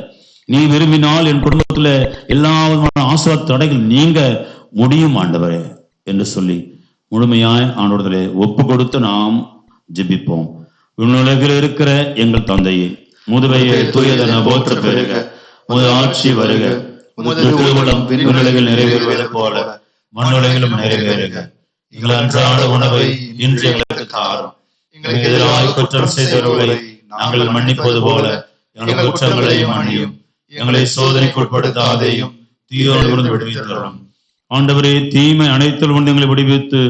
நீ விரும்பினால் என் குடும்பத்துல எல்லா விதமான ஆசீர்வாத தடைகள் நீங்க முடியும் ஆண்டவரே என்று சொல்லி முழுமையாய் ஆண்டவரிடத்திலே ஒப்பு கொடுத்து நாம் ஜெபிப்போம். உலகில் இருக்கிற எங்கள் தந்தையே, முதுவையை தூயதென போற்ற பெறுக, உமது ஆட்சி வருக, உமது திருவுளம் விண்ணுலகில் நிறைவேறுவது போல மண்ணுலகிலும் நிறைவேறுக. எங்கள் அன்றாட உணவை இன்று எங்களுக்கு தாரும். எங்களுக்கு எதிராக குற்றம் செய்தவர்களை நாங்கள் மன்னிப்பது போல எங்கள் குற்றங்களையும் மன்னியும். எங்களை சோதனைக்கு உட்படுத்தாதேயும், தீயோனிலிருந்து விடுவித்தருளும். ஆண்டவரே, தீமை அனைத்திலும் கொண்டு எங்களை விடுவித்து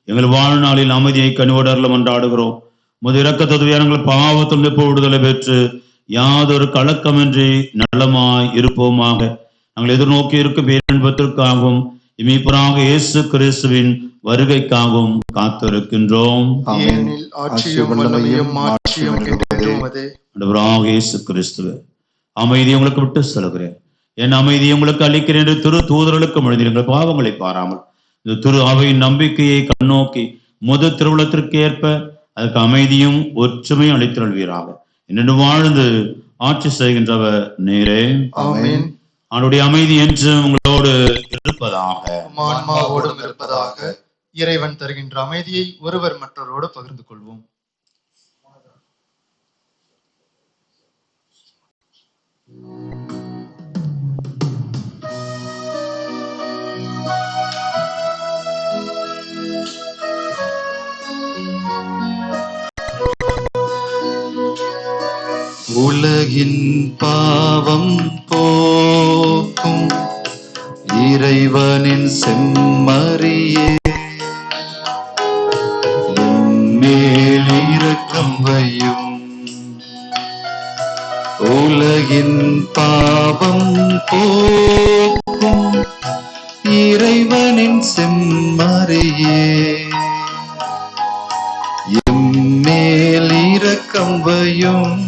எங்கள் வாழ்நாளில் அமைதியை கனிவோடு அருளும் என்றாடுகிறோம். உமது இரக்கத்தோடு எங்கள் பாவத்தில் நிற்ப விடுதலை பெற்று யாதொரு கலக்கமின்றி நலமாய் இருப்போமாக. நாங்கள் எதிர்நோக்கி இருக்கும் பேரின்பத்திற்காகவும் இமைப்பராக இயேசு கிறிஸ்துவின் வருகைக்காகவும் காத்திருக்கின்றோம். இயேசு கிறிஸ்துவே, அமைதி உங்களுக்கு விட்டு சொல்கிறேன், என் அமைதி உங்களுக்கு அளிக்கிறேன் என்று திரு தூதர்களுக்கு எழுதினீர்கள். பாவங்களை பாராமல் இந்த திரு அவையின் நம்பிக்கையை கண்ணோக்கி முது திருவுளத்திற்கு ஏற்ப அதற்கு அமைதியும் ஒற்றுமையும் அளித்தருள்வீராக. என்று வாழ்ந்து ஆட்சி செய்கின்றவர் நேரே. ஆமென். அவனுடைய அமைதி என்று உங்களோடு இருப்பதாக. இறைவன் தருகின்ற அமைதியை ஒருவர் மற்றவரோடு பகிர்ந்து கொள்வோம். உலகின் பாவம் போக்கும் இறைவனின் செம்மறியே, மேல் இரக்கம் வையும். உலகின் பாவம் போக்கும் இறைவனின் செம்மறியே, எம்மேல் இரக்கம் வையும்.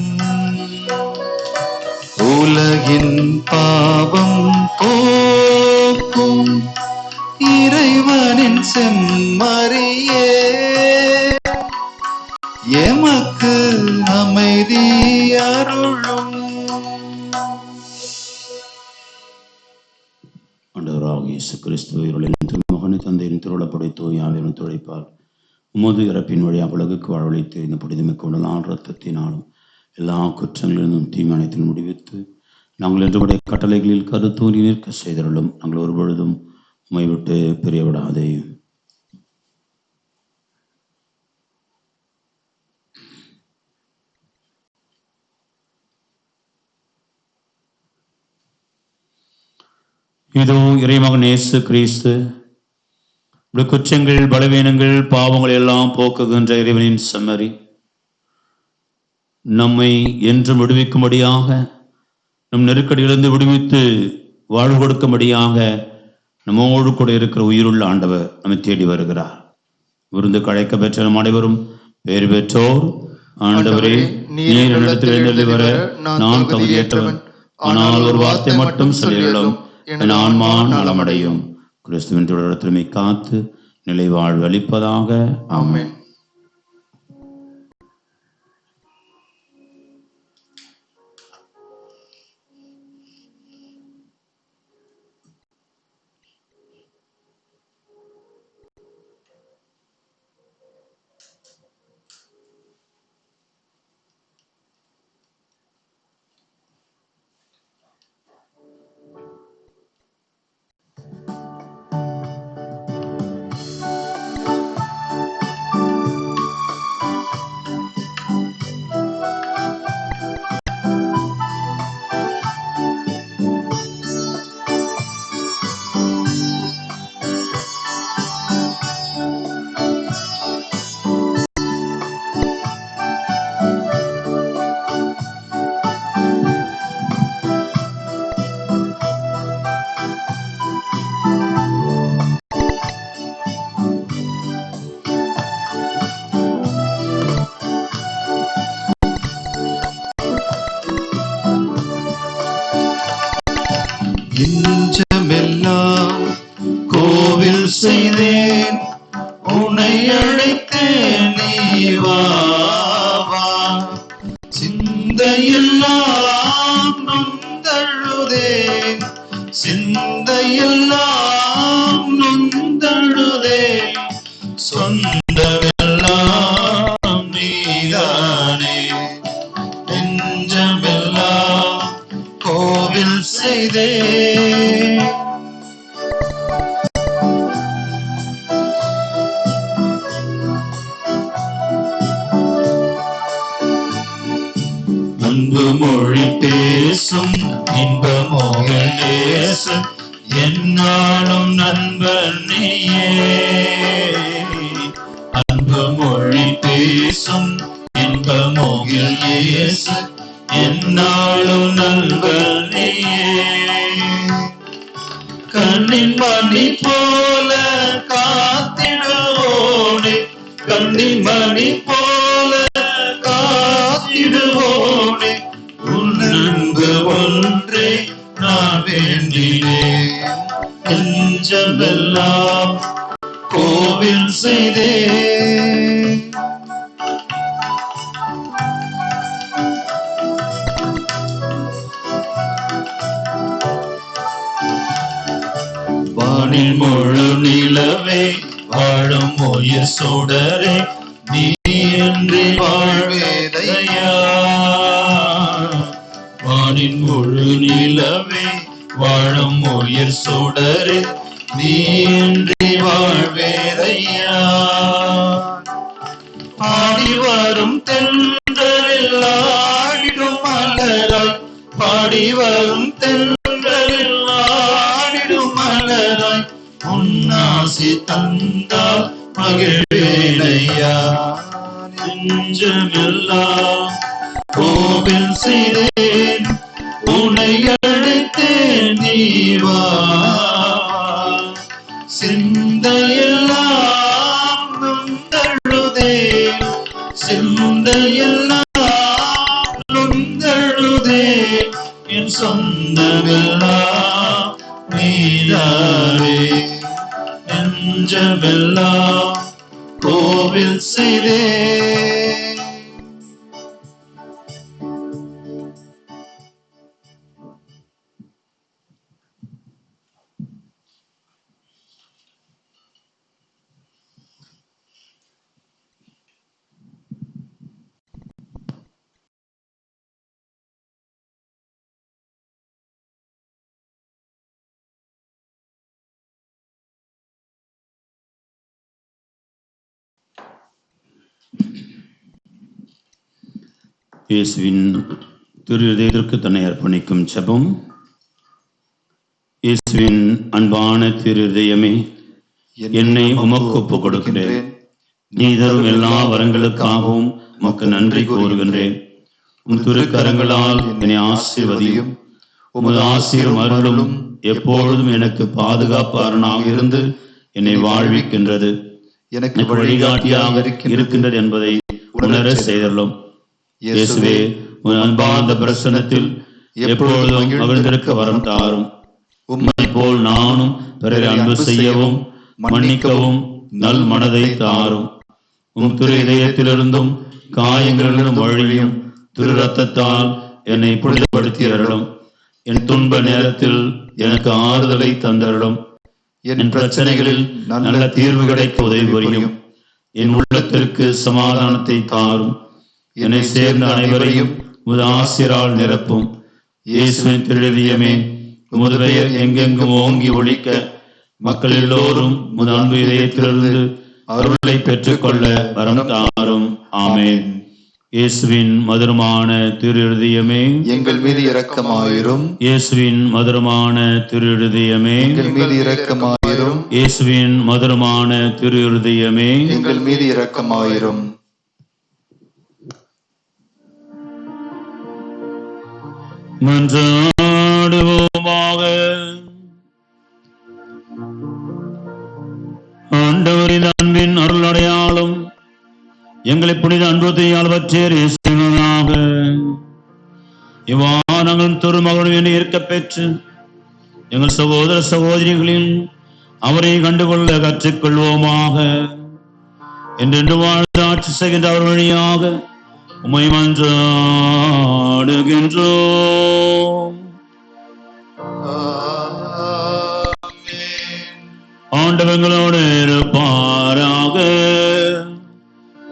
உலகின் பாவம் போக்கும் இறைவனின் செம்மறியே, எமக்கு அமைதி அருளும். ஆண்டவராகிய இயேசு கிறிஸ்துவின் திருமகனை தந்தையின் திருவிழப்படை தூயாவின் துடைப்பால் உமது இறப்பின் வழியாக உலகுக்கு வாழ்வழித்து இந்த புனிதமிக்க உடலான இரத்தத்தினாலும் எல்லா குற்றங்களிலிருந்தும் தீமனத்தில் முடிவித்து நாங்கள் என்றுடைய கட்டளைகளில் கருத்தூறி நிற்க செய்தருளும். நாங்கள் ஒரு பொழுதும் உம்மை விட்டு பிரியவிடாதே. இதோ இறைமகன் இயேசு கிறிஸ்து குற்றங்கள், பலவீனங்கள், பாவங்கள் எல்லாம் போக்குகின்ற இறைவனின் செம்மறி நம்மை என்றும் விடுவிக்கும்படியாக, நம் நெருக்கடியிலிருந்து விடுவித்து வாழ்வு கொடுக்கும்படியாக நம்மோடு கூட இருக்கிற உயிருள்ள ஆண்டவர் நம்மை தேடி வருகிறார். விருந்து கழைக்க பெற்ற நம் அனைவரும் பேறு பெற்றோர். ஆண்டவரே, நீர் என்னிடத்தில் எழுந்தருளி வர நான் தகுதியற்றவன், ஆனால் ஒரு வார்த்தை மட்டும் சொல்லிவிடும், என் ஆன்மா நலமடையும். கிறிஸ்துவின் தொடர்பை காத்து நிலை வாழ்வு அளிப்பதாக. ஆமென். சிந்தையெல்லாம் நொந்தழுதே, சிந்தையெல்லாம் நொந்தழுதே, சொந்தமெல்லாம் நீதானே, நெஞ்சமெல்லாம் கோவில் செய்தே. அன்பு மொழி பேசும் இன்பமோக நேசம் என்னாலும் நண்பன் நீயே. அன்பு மொழி பேசும் இன்பமோகில் இயேசு என்னாலும் நண்பன் நீயே. கண்ணின் மணி போல காத்திடுவோனே, கண்ணின் மணி போல காத்திடுவோனே, உன் அன்பு ஒன்றே நான் வேண்டினேன், நெஞ்சமெல்லாம் கோவில் செய்தே. வானில் முழு நிலவே வாழும் உயிர் சுடரே, நீ என்று வாழ்வேதையா. வானின் முழு நிலவே வாழும் உயிர் சுடரே, நீ என்று வாழ்வேதையா. ஆடி வரும் தென்றலில் ஆடிடும் மலராய், பாடி வரும் தென்றலில் ஆடிடும் மலராய், உன்னாசி தந்தால் மகிழ்வேனையா. நெஞ்சமெல்லாம் கோவில் செய்தேன், உன்னை அழைத்தேன் நீ வா. சிந்தையெல்லாம் நொந்தழுதே, சிந்தையெல்லாம் நொந்தழுதே, என் சொந்தமெல்லாம் நீதானே, நெஞ்சமெல்லாம் கோவில் செய்தே. இயேசுவின் திரு இதயத்திற்கு தன்னை அர்ப்பணிக்கும் ஜெபம். இயேசுவின் அன்பான திரு இதயமே, என்னை உமக்கு ஒப்புக் கொடுக்கிறேன். நீ தரும் எல்லா வரங்களுக்காகவும் உமக்கு நன்றி கூறுகின்றேன். உம் திருக்கரங்களால் என்னை ஆசீர்வதியும். உமது ஆசீரும் அருளும் எப்பொழுதும் எனக்கு பாதுகாப்பாளனாக இருந்து என்னை வாழ்விக்கின்றது, எனக்கு வழிகாட்டியாக இருக்கின்றது என்பதை உணர செய்தலும். இயேசுவே, உன் அன்பார்ந்த பிரசன்னத்தில் எப்பொழுதும் மகிழ்ந்திருக்க வரம் தாரும். உம்மை போல் நானும் பிறரை அன்பு செய்யவும் மன்னிக்கவும் நல் மனதை தாரும். உம் திரு இதயத்திலிருந்தும் காயங்களிலும் வழியும் திரு ரத்தத்தால் என்னை புனிதப்படுத்தி அருளும். என் துன்ப நேரத்தில் எனக்கு ஆறுதலை தந்தருளும். என் பிரச்சனைகளில் நல்ல தீர்வு கிடைக்க உதவி புரியும். என் உள்ளத்திற்கு சமாதானத்தை தாரும். என்னை சேர்ந்த அனைவரையும் உமது ஆசிரால் நிரப்பும். இயேசுவின் திருவியமே, உமது பெயர் எங்கெங்கும் ஓங்கி ஒழிக்க மக்கள் எல்லோரும் உமது அன்பு இதயத்திலிருந்து அருளை பெற்றுக்கொள்ள வரம் தாரும். ஆமென். இயேசுவின் மதுரமான திரு இருதயமே, எங்கள் மீது இரக்கமாயிரும். இயேசுவின் மதுரமான திரு இருதயமே, எங்கள் மீது இரக்கமாயிரும். இயேசுவின் மதுரமான திரு இருதயமே, எங்கள் மீது இரக்கமாயிரும். மன்றாடுவோமாக. ஆண்டவரின் அன்பின் அருளடையாளும் எங்களை புனித அன்புத்தையால் பற்றியாக இவ்வானங்கள் திருமகனும் என்று இருக்க பெற்று எங்கள் சகோதர சகோதரிகளில் அவரை கண்டுகொள்ள கற்றுக்கொள்வோமாக. என்றென்று வாழ்ந்து ஆட்சி செய்கின்ற அவர் வழியாக உம்மை மன்றாடுகின்றோம். ஆண்டவங்களோடு இருப்பாராக.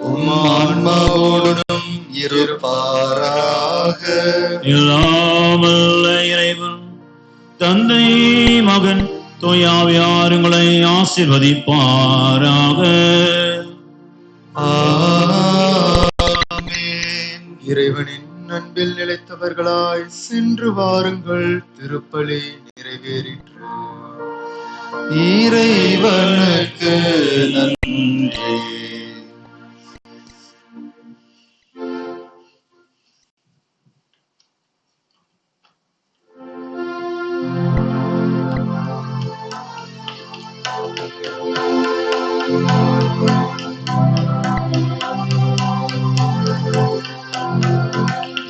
உம் ஆன்மாவோடும் இருப்பாராக. எல்லாம் வல்ல இறைவன் தந்தை மகன் தூயாவியார் உங்களை ஆசீர்வதிப்பாராக. ஆமென். இறைவனின் அன்பில் நிலைத்தவர்களாய் சென்று வாருங்கள். திருப்பலி நிறைவேறிற்று. இறைவனுக்கு நன்றி.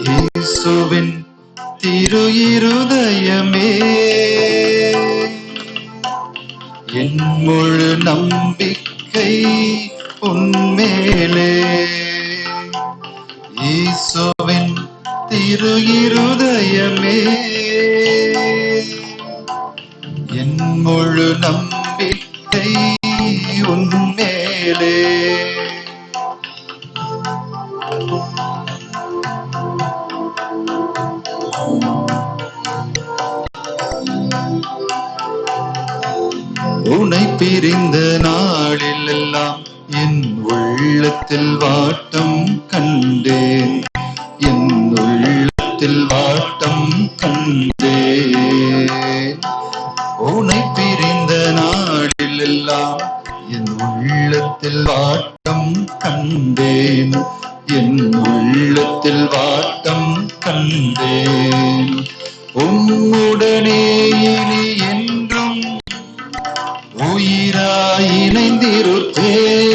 இயேசுவின் திரு இருதயமே, என் முழு நம்பிக்கை உன்மேலே. இயேசுவின் திரு இருதயமே, என் முழு நம்பிக்கை உன்மேலே. உன்னை பிரிந்த நாளில் எல்லாம் என் உள்ளத்தில் வாட்டம் கண்டேன். என் உள்ளத்தில் வாட்டம் கண்டேன். உன்னை பிரிந்த நாளில் எல்லாம் என் உள்ளத்தில் வாட்டம் கண்டேன். என் உள்ளத்தில் வாட்டம் கண்டேன். உம்முடனே இனி என்றும் உயிராய் இணைந்திருப்பேன்.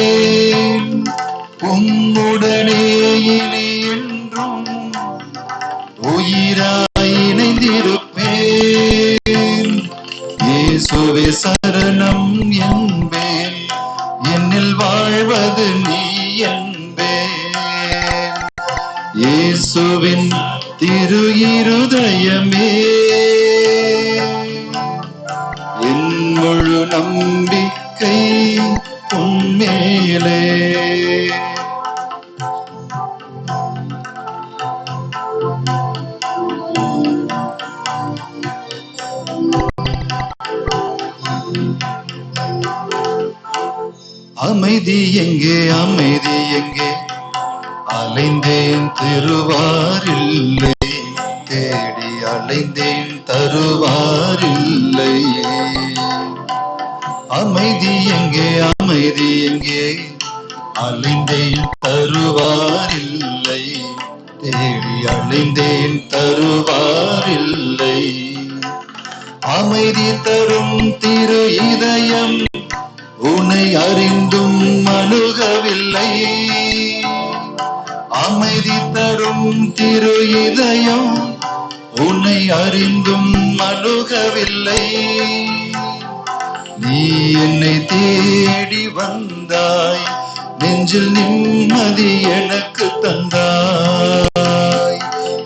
உம்முடனே இனி என்றும் உயிராய் இணைந்திருப்பேன். இயேசுவே சரணம் என்பேன். என்னில் வாழ்வது நீ என்பேன். இயேசுவின் திரு இருதயமே, என் முழு நம்பிக்கை உன்மேலே. அமைதி எங்கே, அமைதி எங்கே, அலைந்தேன் திருவாரில்லை. தேடி அலைந்தேன் தருவாரில்லை. அமைதி எங்கே, அமைதி எங்கே, அலைந்தேன் தருவாரில்லை. தேடி அலைந்தேன் தருவாரில்லை. அமைதி தரும் திரு இதயம் உன்னை அறிந்தும் அணுகவில்லை. அமைதி தரும் திரு இதயம் உன்னை அறிந்தும் அணுகவில்லை. நீ என்னை தேடி வந்தாய், நெஞ்சில் நிம்மதி எனக்கு தந்தாய்.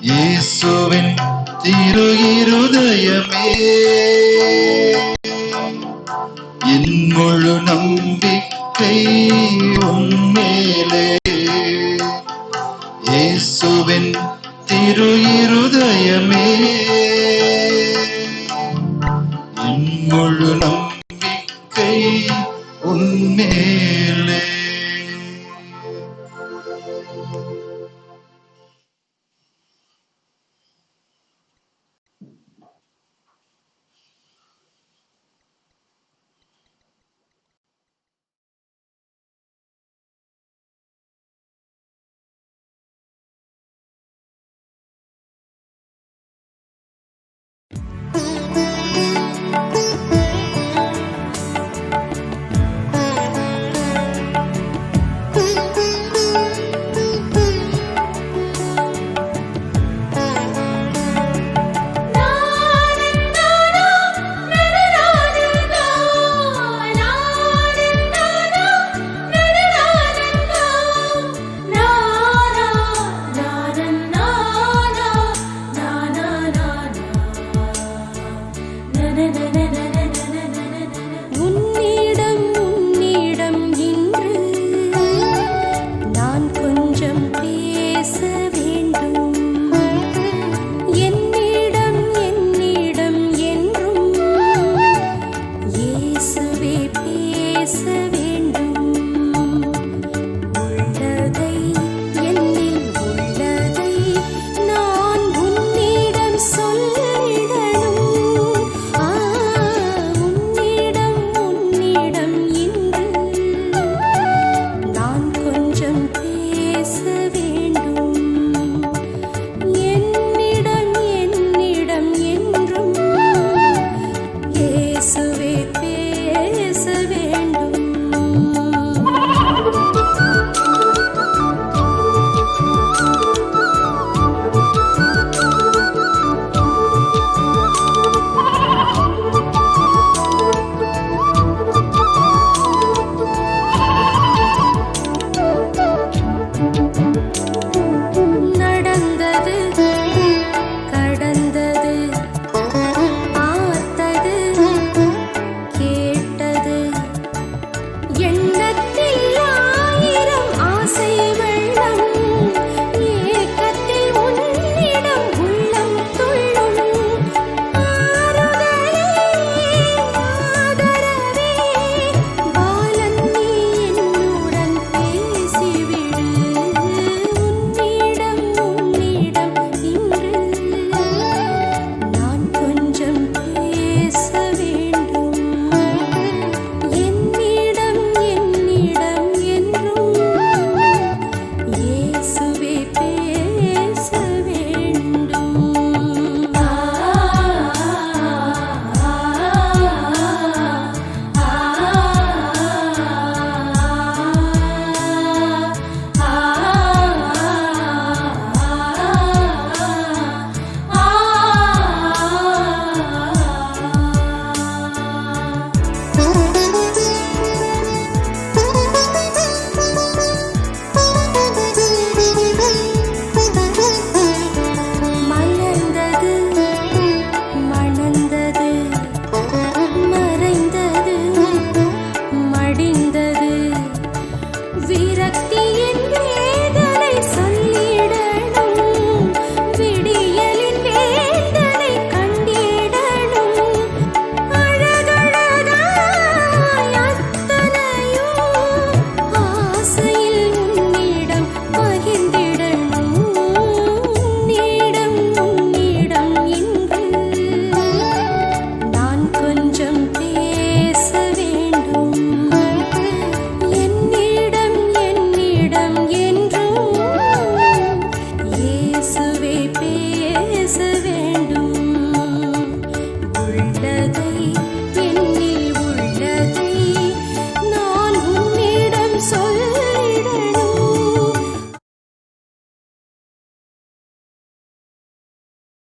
இயேசுவின் திரு இருதயமே, என் முழு நம்பிக்கை உன்மேலே. இயேசுவின் திரு இருதயமே, என் முழு நம்பிக்கை